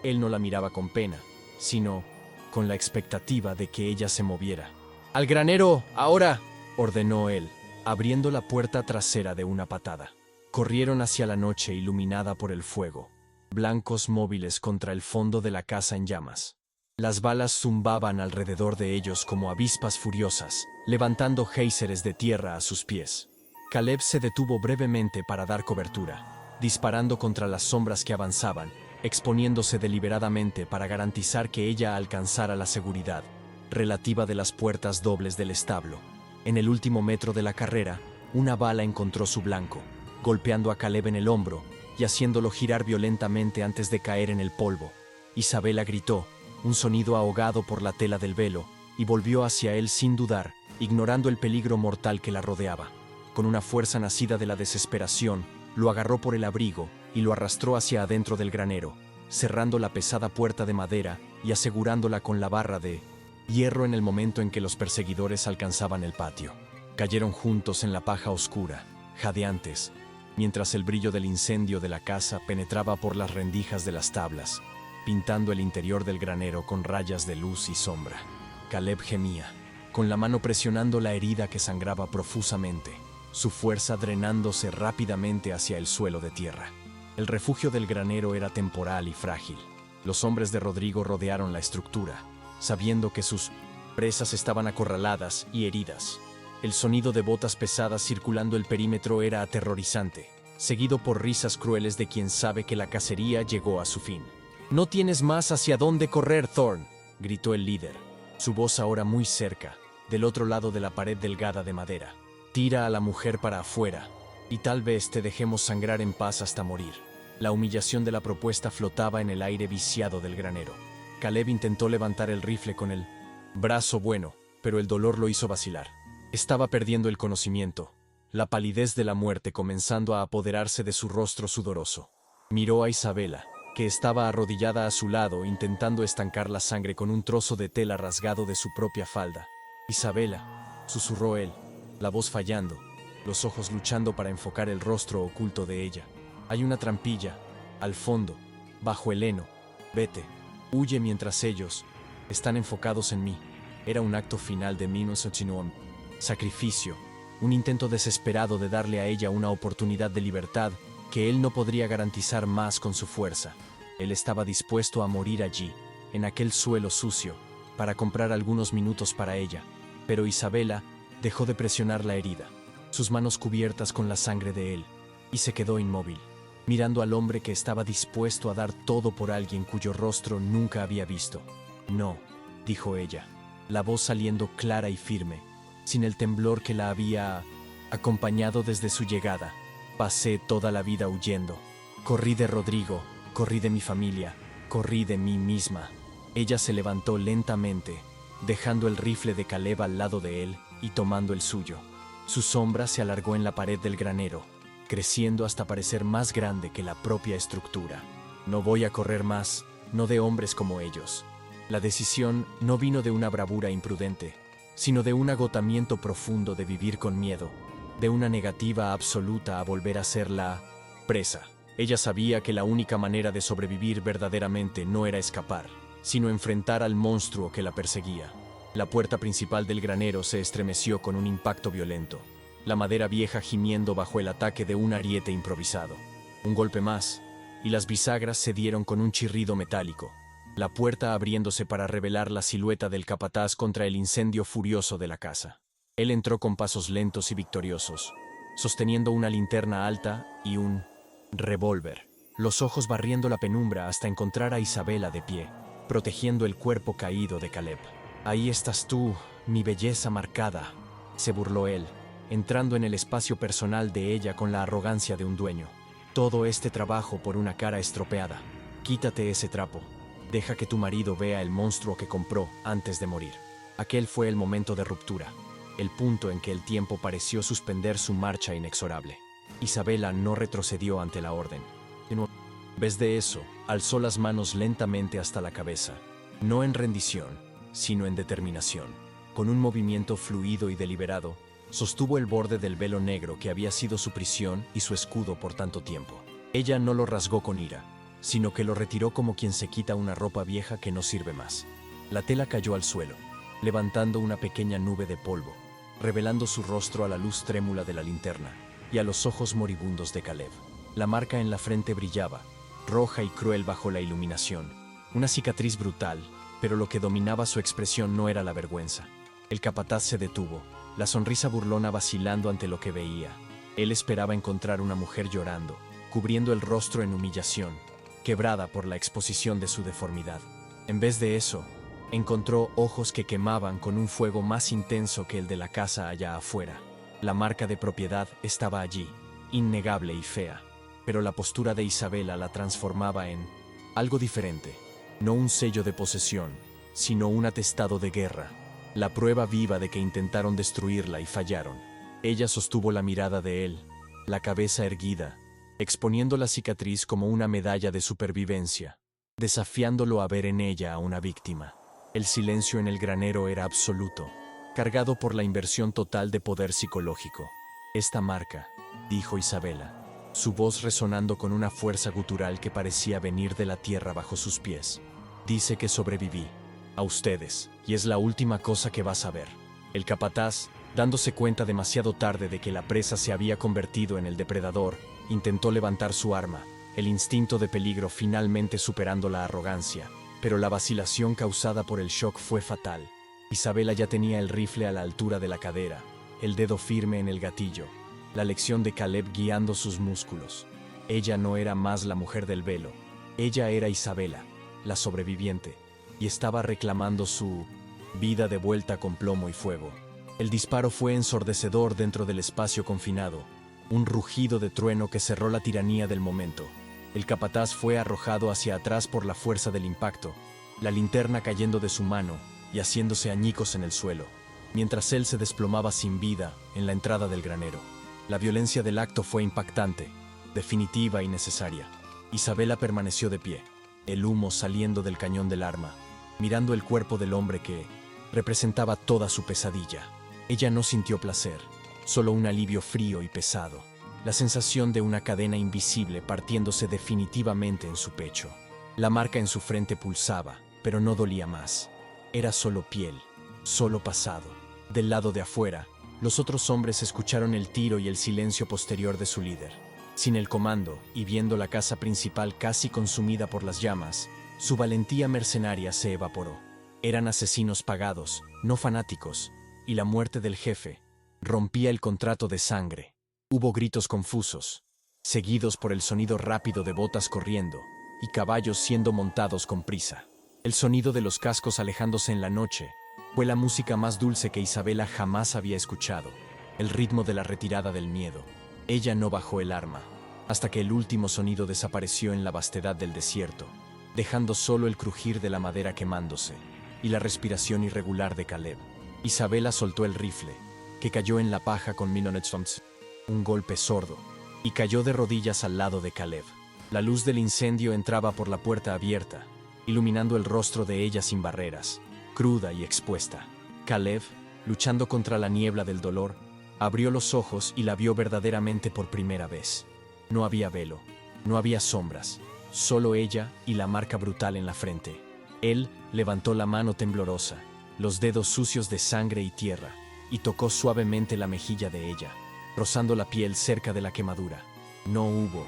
Él no la miraba con pena, sino con la expectativa de que ella se moviera. «¡Al granero, ahora!», ordenó él, abriendo la puerta trasera de una patada. Corrieron hacia la noche iluminada por el fuego, blancos móviles contra el fondo de la casa en llamas. Las balas zumbaban alrededor de ellos como avispas furiosas, levantando géiseres de tierra a sus pies. Caleb se detuvo brevemente para dar cobertura, disparando contra las sombras que avanzaban, exponiéndose deliberadamente para garantizar que ella alcanzara la seguridad relativa de las puertas dobles del establo. En el último metro de la carrera, una bala encontró su blanco, golpeando a Caleb en el hombro y haciéndolo girar violentamente antes de caer en el polvo. Isabela gritó, un sonido ahogado por la tela del velo, y volvió hacia él sin dudar, ignorando el peligro mortal que la rodeaba. Con una fuerza nacida de la desesperación, lo agarró por el abrigo y lo arrastró hacia adentro del granero, cerrando la pesada puerta de madera y asegurándola con la barra de hierro en el momento en que los perseguidores alcanzaban el patio. Cayeron juntos en la paja oscura, jadeantes, mientras el brillo del incendio de la casa penetraba por las rendijas de las tablas, pintando el interior del granero con rayas de luz y sombra. Caleb gemía, con la mano presionando la herida que sangraba profusamente, su fuerza drenándose rápidamente hacia el suelo de tierra. El refugio del granero era temporal y frágil. Los hombres de Rodrigo rodearon la estructura, sabiendo que sus presas estaban acorraladas y heridas. El sonido de botas pesadas circulando el perímetro era aterrorizante, seguido por risas crueles de quien sabe que la cacería llegó a su fin. «No tienes más hacia dónde correr, Thorn», gritó el líder, su voz ahora muy cerca, del otro lado de la pared delgada de madera. «Tira a la mujer para afuera, y tal vez te dejemos sangrar en paz hasta morir». La humillación de la propuesta flotaba en el aire viciado del granero. Caleb intentó levantar el rifle con el brazo bueno, pero el dolor lo hizo vacilar. Estaba perdiendo el conocimiento, la palidez de la muerte comenzando a apoderarse de su rostro sudoroso. Miró a Isabela, que estaba arrodillada a su lado intentando estancar la sangre con un trozo de tela rasgado de su propia falda. «Isabela», susurró él, la voz fallando, los ojos luchando para enfocar el rostro oculto de ella. «Hay una trampilla, al fondo, bajo el heno. Vete, huye mientras ellos están enfocados en mí». Era un acto final de Minusochinoam. Sacrificio, un intento desesperado de darle a ella una oportunidad de libertad que él no podría garantizar más con su fuerza. Él estaba dispuesto a morir allí, en aquel suelo sucio, para comprar algunos minutos para ella, pero Isabela dejó de presionar la herida, sus manos cubiertas con la sangre de él, y se quedó inmóvil, mirando al hombre que estaba dispuesto a dar todo por alguien cuyo rostro nunca había visto. «No», dijo ella, la voz saliendo clara y firme, sin el temblor que la había acompañado desde su llegada. «Pasé toda la vida huyendo. Corrí de Rodrigo, corrí de mi familia, corrí de mí misma». Ella se levantó lentamente, dejando el rifle de Caleb al lado de él y tomando el suyo. Su sombra se alargó en la pared del granero, creciendo hasta parecer más grande que la propia estructura. «No voy a correr más, no de hombres como ellos». La decisión no vino de una bravura imprudente, sino de un agotamiento profundo de vivir con miedo, de una negativa absoluta a volver a ser la presa. Ella sabía que la única manera de sobrevivir verdaderamente no era escapar, sino enfrentar al monstruo que la perseguía. La puerta principal del granero se estremeció con un impacto violento, la madera vieja gimiendo bajo el ataque de un ariete improvisado. Un golpe más, y las bisagras se dieron con un chirrido metálico, la puerta abriéndose para revelar la silueta del capataz contra el incendio furioso de la casa. Él entró con pasos lentos y victoriosos, sosteniendo una linterna alta y un revólver, los ojos barriendo la penumbra hasta encontrar a Isabela de pie, protegiendo el cuerpo caído de Caleb. «Ahí estás tú, mi belleza marcada», se burló él, entrando en el espacio personal de ella con la arrogancia de un dueño. «Todo este trabajo por una cara estropeada. Quítate ese trapo. Deja que tu marido vea el monstruo que compró antes de morir». Aquel fue el momento de ruptura, el punto en que el tiempo pareció suspender su marcha inexorable. Isabela no retrocedió ante la orden. En vez de eso, alzó las manos lentamente hasta la cabeza, no en rendición, sino en determinación. Con un movimiento fluido y deliberado, sostuvo el borde del velo negro que había sido su prisión y su escudo por tanto tiempo. Ella no lo rasgó con ira, sino que lo retiró como quien se quita una ropa vieja que no sirve más. La tela cayó al suelo, levantando una pequeña nube de polvo, revelando su rostro a la luz trémula de la linterna y a los ojos moribundos de Caleb. La marca en la frente brillaba, roja y cruel bajo la iluminación, una cicatriz brutal, pero lo que dominaba su expresión no era la vergüenza. El capataz se detuvo, la sonrisa burlona vacilando ante lo que veía. Él esperaba encontrar una mujer llorando, cubriendo el rostro en humillación, quebrada por la exposición de su deformidad. En vez de eso, encontró ojos que quemaban con un fuego más intenso que el de la casa allá afuera. La marca de propiedad estaba allí, innegable y fea, pero la postura de Isabela la transformaba en algo diferente. No un sello de posesión, sino un atestado de guerra, la prueba viva de que intentaron destruirla y fallaron. Ella sostuvo la mirada de él, la cabeza erguida, exponiendo la cicatriz como una medalla de supervivencia, desafiándolo a ver en ella a una víctima. El silencio en el granero era absoluto, cargado por la inversión total de poder psicológico. «Esta marca», dijo Isabela, su voz resonando con una fuerza gutural que parecía venir de la tierra bajo sus pies. «Dice que sobreviví a ustedes, y es la última cosa que vas a ver». El capataz, dándose cuenta demasiado tarde de que la presa se había convertido en el depredador, intentó levantar su arma, el instinto de peligro finalmente superando la arrogancia, pero la vacilación causada por el shock fue fatal. Isabela ya tenía el rifle a la altura de la cadera, el dedo firme en el gatillo, la lección de Caleb guiando sus músculos. Ella no era más la mujer del velo, ella era Isabela, la sobreviviente, y estaba reclamando su vida de vuelta con plomo y fuego. El disparo fue ensordecedor dentro del espacio confinado, un rugido de trueno que cerró la tiranía del momento. El capataz fue arrojado hacia atrás por la fuerza del impacto, la linterna cayendo de su mano y haciéndose añicos en el suelo, mientras él se desplomaba sin vida en la entrada del granero. La violencia del acto fue impactante, definitiva y necesaria. Isabela permaneció de pie, el humo saliendo del cañón del arma, mirando el cuerpo del hombre que representaba toda su pesadilla. Ella no sintió placer, solo un alivio frío y pesado, la sensación de una cadena invisible partiéndose definitivamente en su pecho. La marca en su frente pulsaba, pero no dolía más. Era solo piel, solo pasado. Del lado de afuera, los otros hombres escucharon el tiro y el silencio posterior de su líder. Sin el comando, y viendo la casa principal casi consumida por las llamas, su valentía mercenaria se evaporó. Eran asesinos pagados, no fanáticos, y la muerte del jefe rompía el contrato de sangre. Hubo gritos confusos, seguidos por el sonido rápido de botas corriendo y caballos siendo montados con prisa. El sonido de los cascos alejándose en la noche fue la música más dulce que Isabela jamás había escuchado, el ritmo de la retirada del miedo. Ella no bajó el arma, hasta que el último sonido desapareció en la vastedad del desierto, dejando solo el crujir de la madera quemándose y la respiración irregular de Caleb. Isabela soltó el rifle, que cayó en la paja con un golpe sordo, y cayó de rodillas al lado de Caleb. La luz del incendio entraba por la puerta abierta, iluminando el rostro de ella sin barreras, cruda y expuesta. Caleb, luchando contra la niebla del dolor, abrió los ojos y la vio verdaderamente por primera vez. No había velo, no había sombras, solo ella y la marca brutal en la frente. Él levantó la mano temblorosa, los dedos sucios de sangre y tierra, y tocó suavemente la mejilla de ella, rozando la piel cerca de la quemadura. No hubo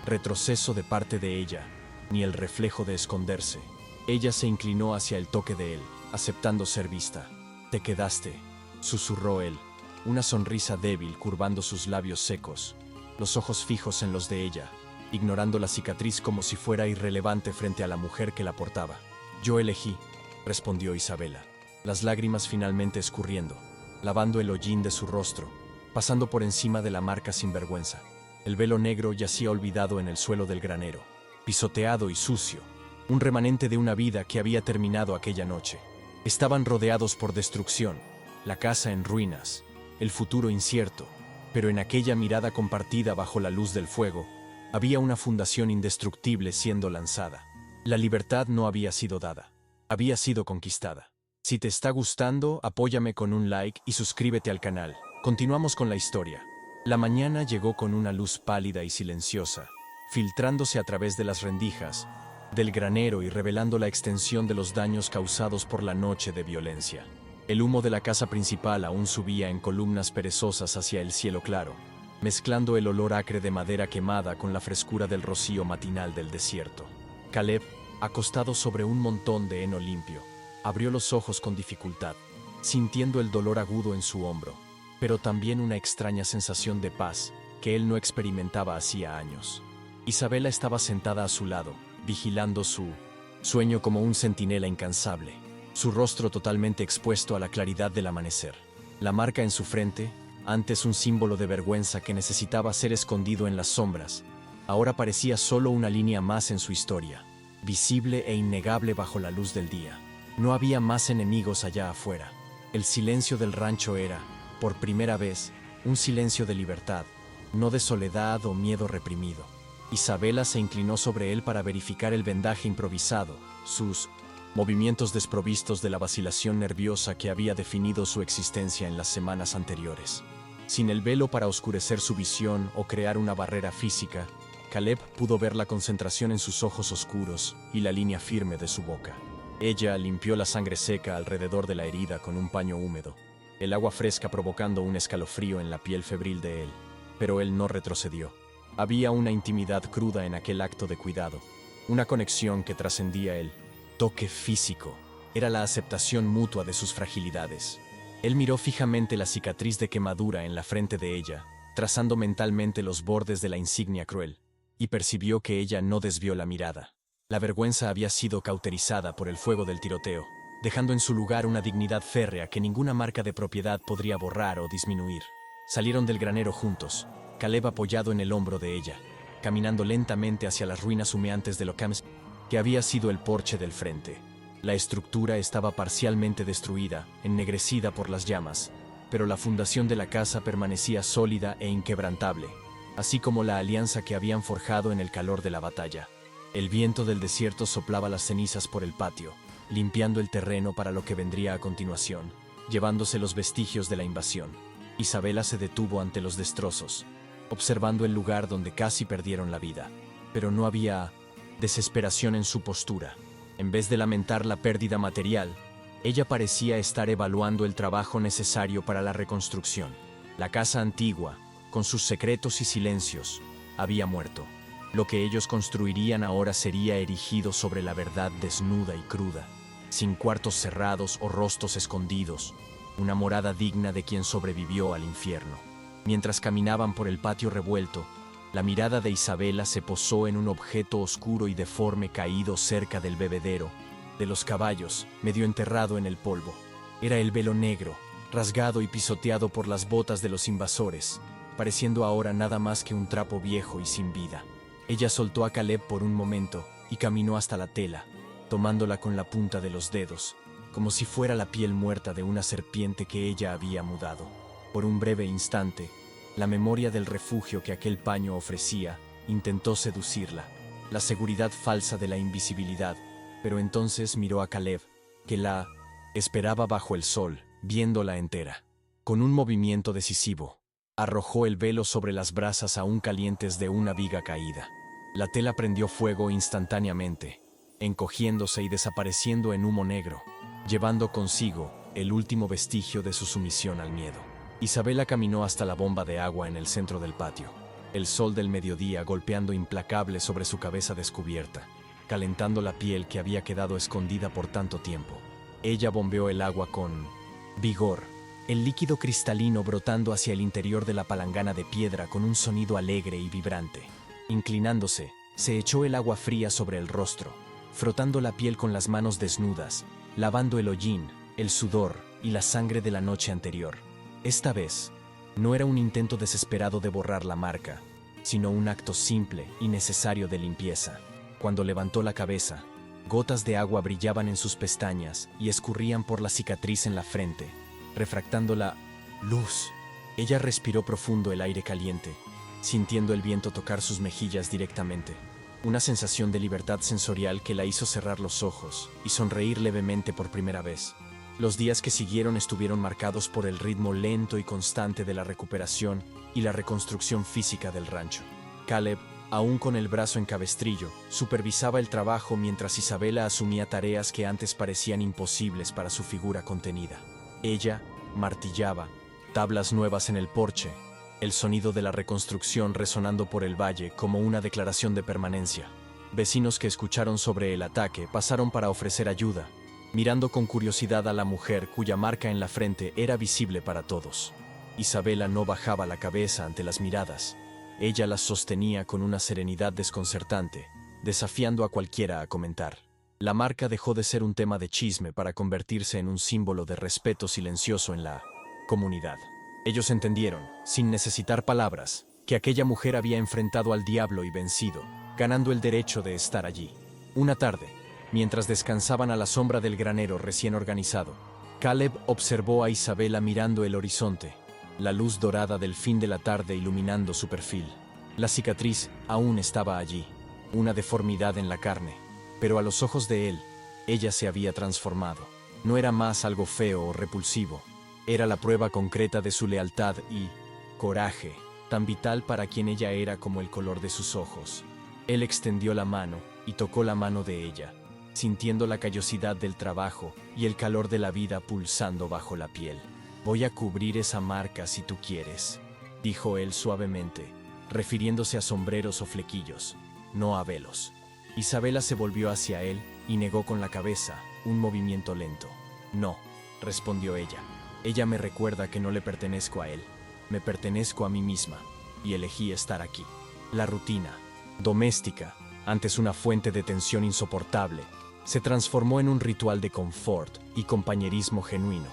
retroceso de parte de ella, ni el reflejo de esconderse. Ella se inclinó hacia el toque de él, aceptando ser vista. «Te quedaste», susurró él, una sonrisa débil curvando sus labios secos, los ojos fijos en los de ella, ignorando la cicatriz como si fuera irrelevante frente a la mujer que la portaba. «Yo elegí», respondió Isabela, las lágrimas finalmente escurriendo, lavando el hollín de su rostro, pasando por encima de la marca sin vergüenza. El velo negro yacía olvidado en el suelo del granero, pisoteado y sucio, un remanente de una vida que había terminado aquella noche. Estaban rodeados por destrucción, la casa en ruinas, el futuro incierto, pero en aquella mirada compartida bajo la luz del fuego, había una fundación indestructible siendo lanzada. La libertad no había sido dada, había sido conquistada. Si te está gustando, apóyame con un like y suscríbete al canal. Continuamos con la historia. La mañana llegó con una luz pálida y silenciosa, filtrándose a través de las rendijas del granero y revelando la extensión de los daños causados por la noche de violencia. El humo de la casa principal aún subía en columnas perezosas hacia el cielo claro, mezclando el olor acre de madera quemada con la frescura del rocío matinal del desierto. Caleb, acostado sobre un montón de heno limpio, abrió los ojos con dificultad, sintiendo el dolor agudo en su hombro, pero también una extraña sensación de paz que él no experimentaba hacía años. Isabela estaba sentada a su lado, vigilando su sueño como un centinela incansable, su rostro totalmente expuesto a la claridad del amanecer. La marca en su frente, antes un símbolo de vergüenza que necesitaba ser escondido en las sombras, ahora parecía solo una línea más en su historia, visible e innegable bajo la luz del día. No había más enemigos allá afuera. El silencio del rancho era, por primera vez, un silencio de libertad, no de soledad o miedo reprimido. Isabela se inclinó sobre él para verificar el vendaje improvisado, sus movimientos desprovistos de la vacilación nerviosa que había definido su existencia en las semanas anteriores. Sin el velo para oscurecer su visión o crear una barrera física, Caleb pudo ver la concentración en sus ojos oscuros y la línea firme de su boca. Ella limpió la sangre seca alrededor de la herida con un paño húmedo, el agua fresca provocando un escalofrío en la piel febril de él, pero él no retrocedió. Había una intimidad cruda en aquel acto de cuidado, una conexión que trascendía el toque físico. Era la aceptación mutua de sus fragilidades. Él miró fijamente la cicatriz de quemadura en la frente de ella, trazando mentalmente los bordes de la insignia cruel, y percibió que ella no desvió la mirada. La vergüenza había sido cauterizada por el fuego del tiroteo, dejando en su lugar una dignidad férrea que ninguna marca de propiedad podría borrar o disminuir. Salieron del granero juntos, Caleb apoyado en el hombro de ella, caminando lentamente hacia las ruinas humeantes de lo que había sido el porche del frente. La estructura estaba parcialmente destruida, ennegrecida por las llamas, pero la fundación de la casa permanecía sólida e inquebrantable, así como la alianza que habían forjado en el calor de la batalla. El viento del desierto soplaba las cenizas por el patio, limpiando el terreno para lo que vendría a continuación, llevándose los vestigios de la invasión. Isabela se detuvo ante los destrozos, observando el lugar donde casi perdieron la vida, pero no había desesperación en su postura. En vez de lamentar la pérdida material, ella parecía estar evaluando el trabajo necesario para la reconstrucción. La casa antigua, con sus secretos y silencios, había muerto. Lo que ellos construirían ahora sería erigido sobre la verdad desnuda y cruda, sin cuartos cerrados o rostros escondidos, una morada digna de quien sobrevivió al infierno. Mientras caminaban por el patio revuelto, la mirada de Isabela se posó en un objeto oscuro y deforme caído cerca del bebedero de los caballos, medio enterrado en el polvo. Era el velo negro, rasgado y pisoteado por las botas de los invasores, pareciendo ahora nada más que un trapo viejo y sin vida. Ella soltó a Caleb por un momento y caminó hasta la tela, tomándola con la punta de los dedos, como si fuera la piel muerta de una serpiente que ella había mudado. Por un breve instante, la memoria del refugio que aquel paño ofrecía intentó seducirla, la seguridad falsa de la invisibilidad, pero entonces miró a Caleb, que la esperaba bajo el sol, viéndola entera. Con un movimiento decisivo, arrojó el velo sobre las brasas aún calientes de una viga caída. La tela prendió fuego instantáneamente, encogiéndose y desapareciendo en humo negro, llevando consigo el último vestigio de su sumisión al miedo. Isabela caminó hasta la bomba de agua en el centro del patio, el sol del mediodía golpeando implacable sobre su cabeza descubierta, calentando la piel que había quedado escondida por tanto tiempo. Ella bombeó el agua con vigor, el líquido cristalino brotando hacia el interior de la palangana de piedra con un sonido alegre y vibrante. Inclinándose, se echó el agua fría sobre el rostro, frotando la piel con las manos desnudas, lavando el hollín, el sudor y la sangre de la noche anterior. Esta vez, no era un intento desesperado de borrar la marca, sino un acto simple y necesario de limpieza. Cuando levantó la cabeza, gotas de agua brillaban en sus pestañas y escurrían por la cicatriz en la frente, refractando la luz. Ella respiró profundo el aire caliente, sintiendo el viento tocar sus mejillas directamente. Una sensación de libertad sensorial que la hizo cerrar los ojos y sonreír levemente por primera vez. Los días que siguieron estuvieron marcados por el ritmo lento y constante de la recuperación y la reconstrucción física del rancho. Caleb, aún con el brazo en cabestrillo, supervisaba el trabajo mientras Isabela asumía tareas que antes parecían imposibles para su figura contenida. Ella martillaba, tablas nuevas en el porche, el sonido de la reconstrucción resonando por el valle como una declaración de permanencia. Vecinos que escucharon sobre el ataque pasaron para ofrecer ayuda, mirando con curiosidad a la mujer cuya marca en la frente era visible para todos. Isabela no bajaba la cabeza ante las miradas. Ella las sostenía con una serenidad desconcertante, desafiando a cualquiera a comentar. La marca dejó de ser un tema de chisme para convertirse en un símbolo de respeto silencioso en la comunidad. Ellos entendieron, sin necesitar palabras, que aquella mujer había enfrentado al diablo y vencido, ganando el derecho de estar allí. Una tarde, mientras descansaban a la sombra del granero recién organizado, Caleb observó a Isabela mirando el horizonte, la luz dorada del fin de la tarde iluminando su perfil. La cicatriz aún estaba allí, una deformidad en la carne, pero a los ojos de él, ella se había transformado. No era más algo feo o repulsivo, era la prueba concreta de su lealtad y coraje, tan vital para quien ella era como el color de sus ojos. Él extendió la mano y tocó la mano de ella, sintiendo la callosidad del trabajo y el calor de la vida pulsando bajo la piel. «Voy a cubrir esa marca si tú quieres», dijo él suavemente, refiriéndose a sombreros o flequillos, no a velos. Isabela se volvió hacia él y negó con la cabeza, un movimiento lento. «No», respondió ella. «Ella me recuerda que no le pertenezco a él, me pertenezco a mí misma, y elegí estar aquí». La rutina, doméstica, antes una fuente de tensión insoportable, se transformó en un ritual de confort y compañerismo genuino.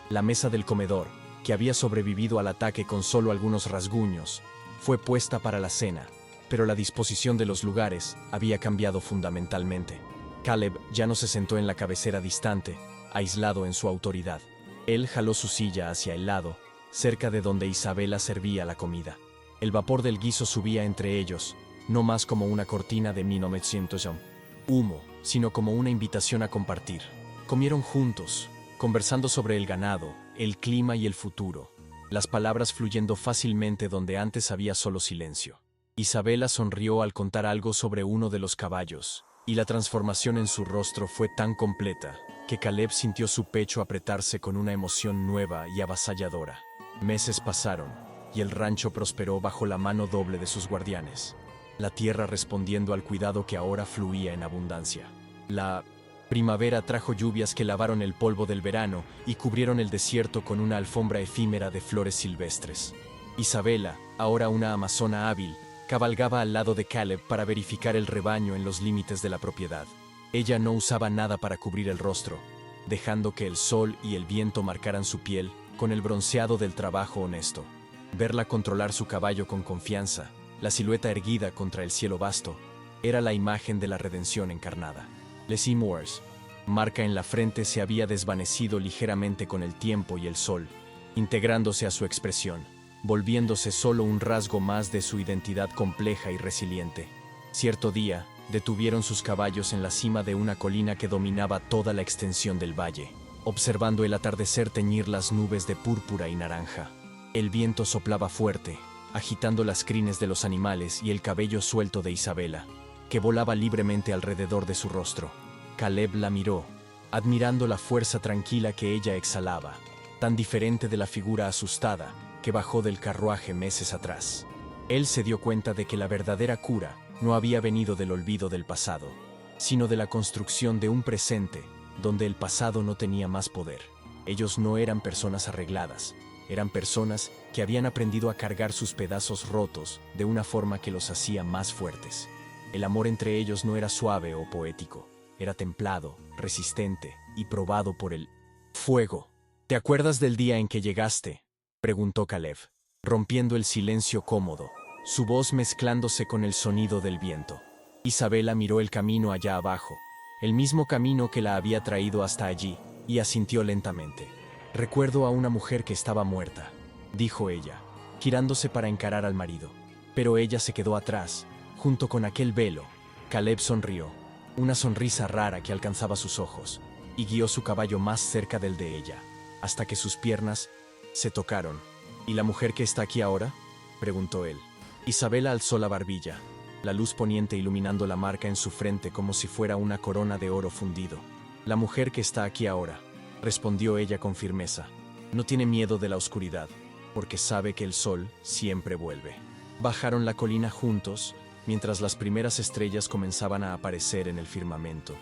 La mesa del comedor, que había sobrevivido al ataque con solo algunos rasguños, fue puesta para la cena, pero la disposición de los lugares había cambiado fundamentalmente. Caleb ya no se sentó en la cabecera distante, aislado en su autoridad. Él jaló su silla hacia el lado, cerca de donde Isabela servía la comida. El vapor del guiso subía entre ellos, no más como una cortina de 1900 humo, sino como una invitación a compartir. Comieron juntos, conversando sobre el ganado, el clima y el futuro, las palabras fluyendo fácilmente donde antes había solo silencio. Isabela sonrió al contar algo sobre uno de los caballos, y la transformación en su rostro fue tan completa que Caleb sintió su pecho apretarse con una emoción nueva y avasalladora. Meses pasaron, y el rancho prosperó bajo la mano doble de sus guardianes, la tierra respondiendo al cuidado que ahora fluía en abundancia. La primavera trajo lluvias que lavaron el polvo del verano y cubrieron el desierto con una alfombra efímera de flores silvestres. Isabela, ahora una amazona hábil, cabalgaba al lado de Caleb para verificar el rebaño en los límites de la propiedad. Ella no usaba nada para cubrir el rostro, dejando que el sol y el viento marcaran su piel con el bronceado del trabajo honesto. Verla controlar su caballo con confianza, la silueta erguida contra el cielo vasto, era la imagen de la redención encarnada. Leslie Moores, marca en la frente, se había desvanecido ligeramente con el tiempo y el sol, integrándose a su expresión, volviéndose solo un rasgo más de su identidad compleja y resiliente. Cierto día, detuvieron sus caballos en la cima de una colina que dominaba toda la extensión del valle, observando el atardecer teñir las nubes de púrpura y naranja. El viento soplaba fuerte, agitando las crines de los animales y el cabello suelto de Isabela. que volaba libremente alrededor de su rostro. Caleb la miró, admirando la fuerza tranquila que ella exhalaba, tan diferente de la figura asustada que bajó del carruaje meses atrás. Él se dio cuenta de que la verdadera cura no había venido del olvido del pasado, sino de la construcción de un presente donde el pasado no tenía más poder. Ellos no eran personas arregladas, eran personas que habían aprendido a cargar sus pedazos rotos de una forma que los hacía más fuertes. El amor entre ellos no era suave o poético, era templado, resistente y probado por el fuego. ¿Te acuerdas del día en que llegaste?, preguntó Caleb, rompiendo el silencio cómodo, su voz mezclándose con el sonido del viento. Isabela miró el camino allá abajo, el mismo camino que la había traído hasta allí, y asintió lentamente. Recuerdo a una mujer que estaba muerta, dijo ella, girándose para encarar al marido. Pero ella se quedó atrás, junto con aquel velo. Caleb sonrió, una sonrisa rara que alcanzaba sus ojos, y guió su caballo más cerca del de ella, hasta que sus piernas se tocaron. ¿Y la mujer que está aquí ahora?, preguntó él. Isabela alzó la barbilla, la luz poniente iluminando la marca en su frente como si fuera una corona de oro fundido. La mujer que está aquí ahora, respondió ella con firmeza, no tiene miedo de la oscuridad, porque sabe que el sol siempre vuelve. Bajaron la colina juntos, mientras las primeras estrellas comenzaban a aparecer en el firmamento,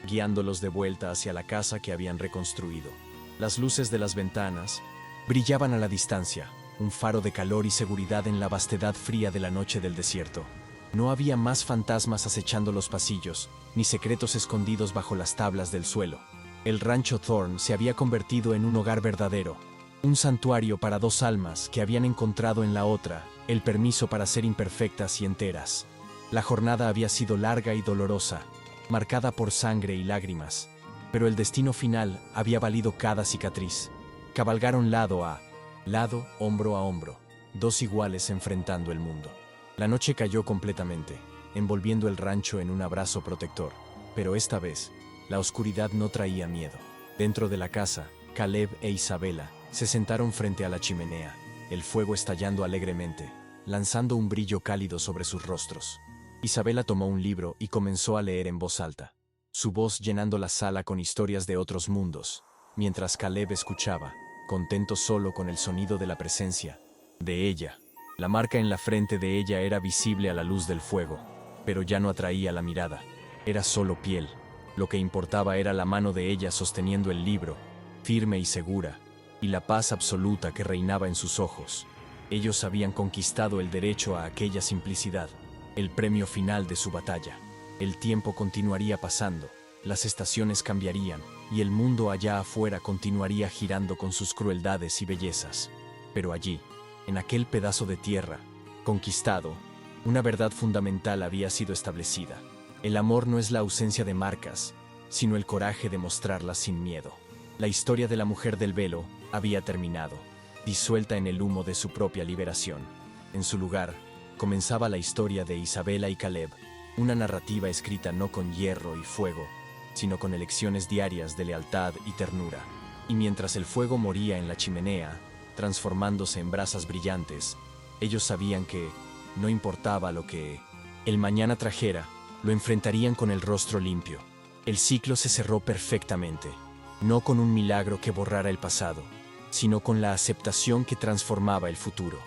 guiándolos de vuelta hacia la casa que habían reconstruido. Las luces de las ventanas brillaban a la distancia, un faro de calor y seguridad en la vastedad fría de la noche del desierto. No había más fantasmas acechando los pasillos, ni secretos escondidos bajo las tablas del suelo. El rancho Thorn se había convertido en un hogar verdadero, un santuario para dos almas que habían encontrado en la otra el permiso para ser imperfectas y enteras. La jornada había sido larga y dolorosa, marcada por sangre y lágrimas, pero el destino final había valido cada cicatriz. Cabalgaron lado a lado, hombro a hombro, dos iguales enfrentando el mundo. La noche cayó completamente, envolviendo el rancho en un abrazo protector, pero esta vez, la oscuridad no traía miedo. Dentro de la casa, Caleb e Isabela se sentaron frente a la chimenea, el fuego estallando alegremente, lanzando un brillo cálido sobre sus rostros. Isabela tomó un libro y comenzó a leer en voz alta, su voz llenando la sala con historias de otros mundos, mientras Caleb escuchaba, contento solo con el sonido de la presencia de ella. La marca en la frente de ella era visible a la luz del fuego, pero ya no atraía la mirada, era solo piel. Lo que importaba era la mano de ella sosteniendo el libro, firme y segura, y la paz absoluta que reinaba en sus ojos. Ellos habían conquistado el derecho a aquella simplicidad, el premio final de su batalla. El tiempo continuaría pasando, las estaciones cambiarían, y el mundo allá afuera continuaría girando con sus crueldades y bellezas. Pero allí, en aquel pedazo de tierra, conquistado, una verdad fundamental había sido establecida. El amor no es la ausencia de marcas, sino el coraje de mostrarlas sin miedo. La historia de la mujer del velo había terminado, disuelta en el humo de su propia liberación. En su lugar, comenzaba la historia de Isabela y Caleb, una narrativa escrita no con hierro y fuego, sino con elecciones diarias de lealtad y ternura. Y mientras el fuego moría en la chimenea, transformándose en brasas brillantes, ellos sabían que, no importaba lo que el mañana trajera, lo enfrentarían con el rostro limpio. El ciclo se cerró perfectamente, no con un milagro que borrara el pasado, sino con la aceptación que transformaba el futuro.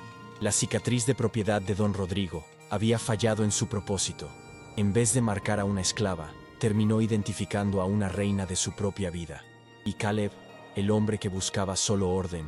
La cicatriz de propiedad de don Rodrigo había fallado en su propósito. En vez de marcar a una esclava, terminó identificando a una reina de su propia vida. Y Caleb, el hombre que buscaba solo orden,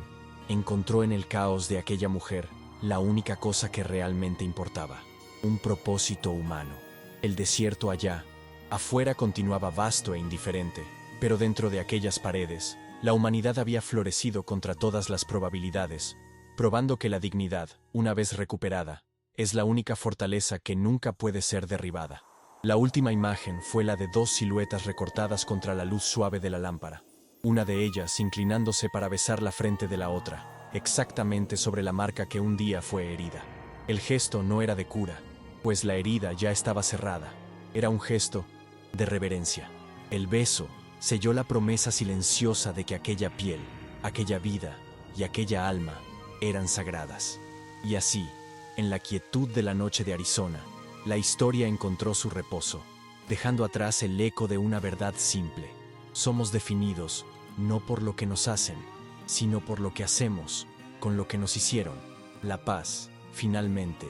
encontró en el caos de aquella mujer la única cosa que realmente importaba, un propósito humano. El desierto allá, afuera continuaba vasto e indiferente, pero dentro de aquellas paredes, la humanidad había florecido contra todas las probabilidades, probando que la dignidad, una vez recuperada, es la única fortaleza que nunca puede ser derribada. La última imagen fue la de dos siluetas recortadas contra la luz suave de la lámpara, una de ellas inclinándose para besar la frente de la otra, exactamente sobre la marca que un día fue herida. El gesto no era de cura, pues la herida ya estaba cerrada. Era un gesto de reverencia. El beso selló la promesa silenciosa de que aquella piel, aquella vida y aquella alma eran sagradas. Y así, en la quietud de la noche de Arizona, la historia encontró su reposo, dejando atrás el eco de una verdad simple. Somos definidos no por lo que nos hacen, sino por lo que hacemos con lo que nos hicieron. La paz, finalmente,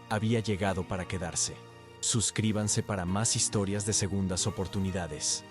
había llegado para quedarse. Suscríbanse para más historias de segundas oportunidades.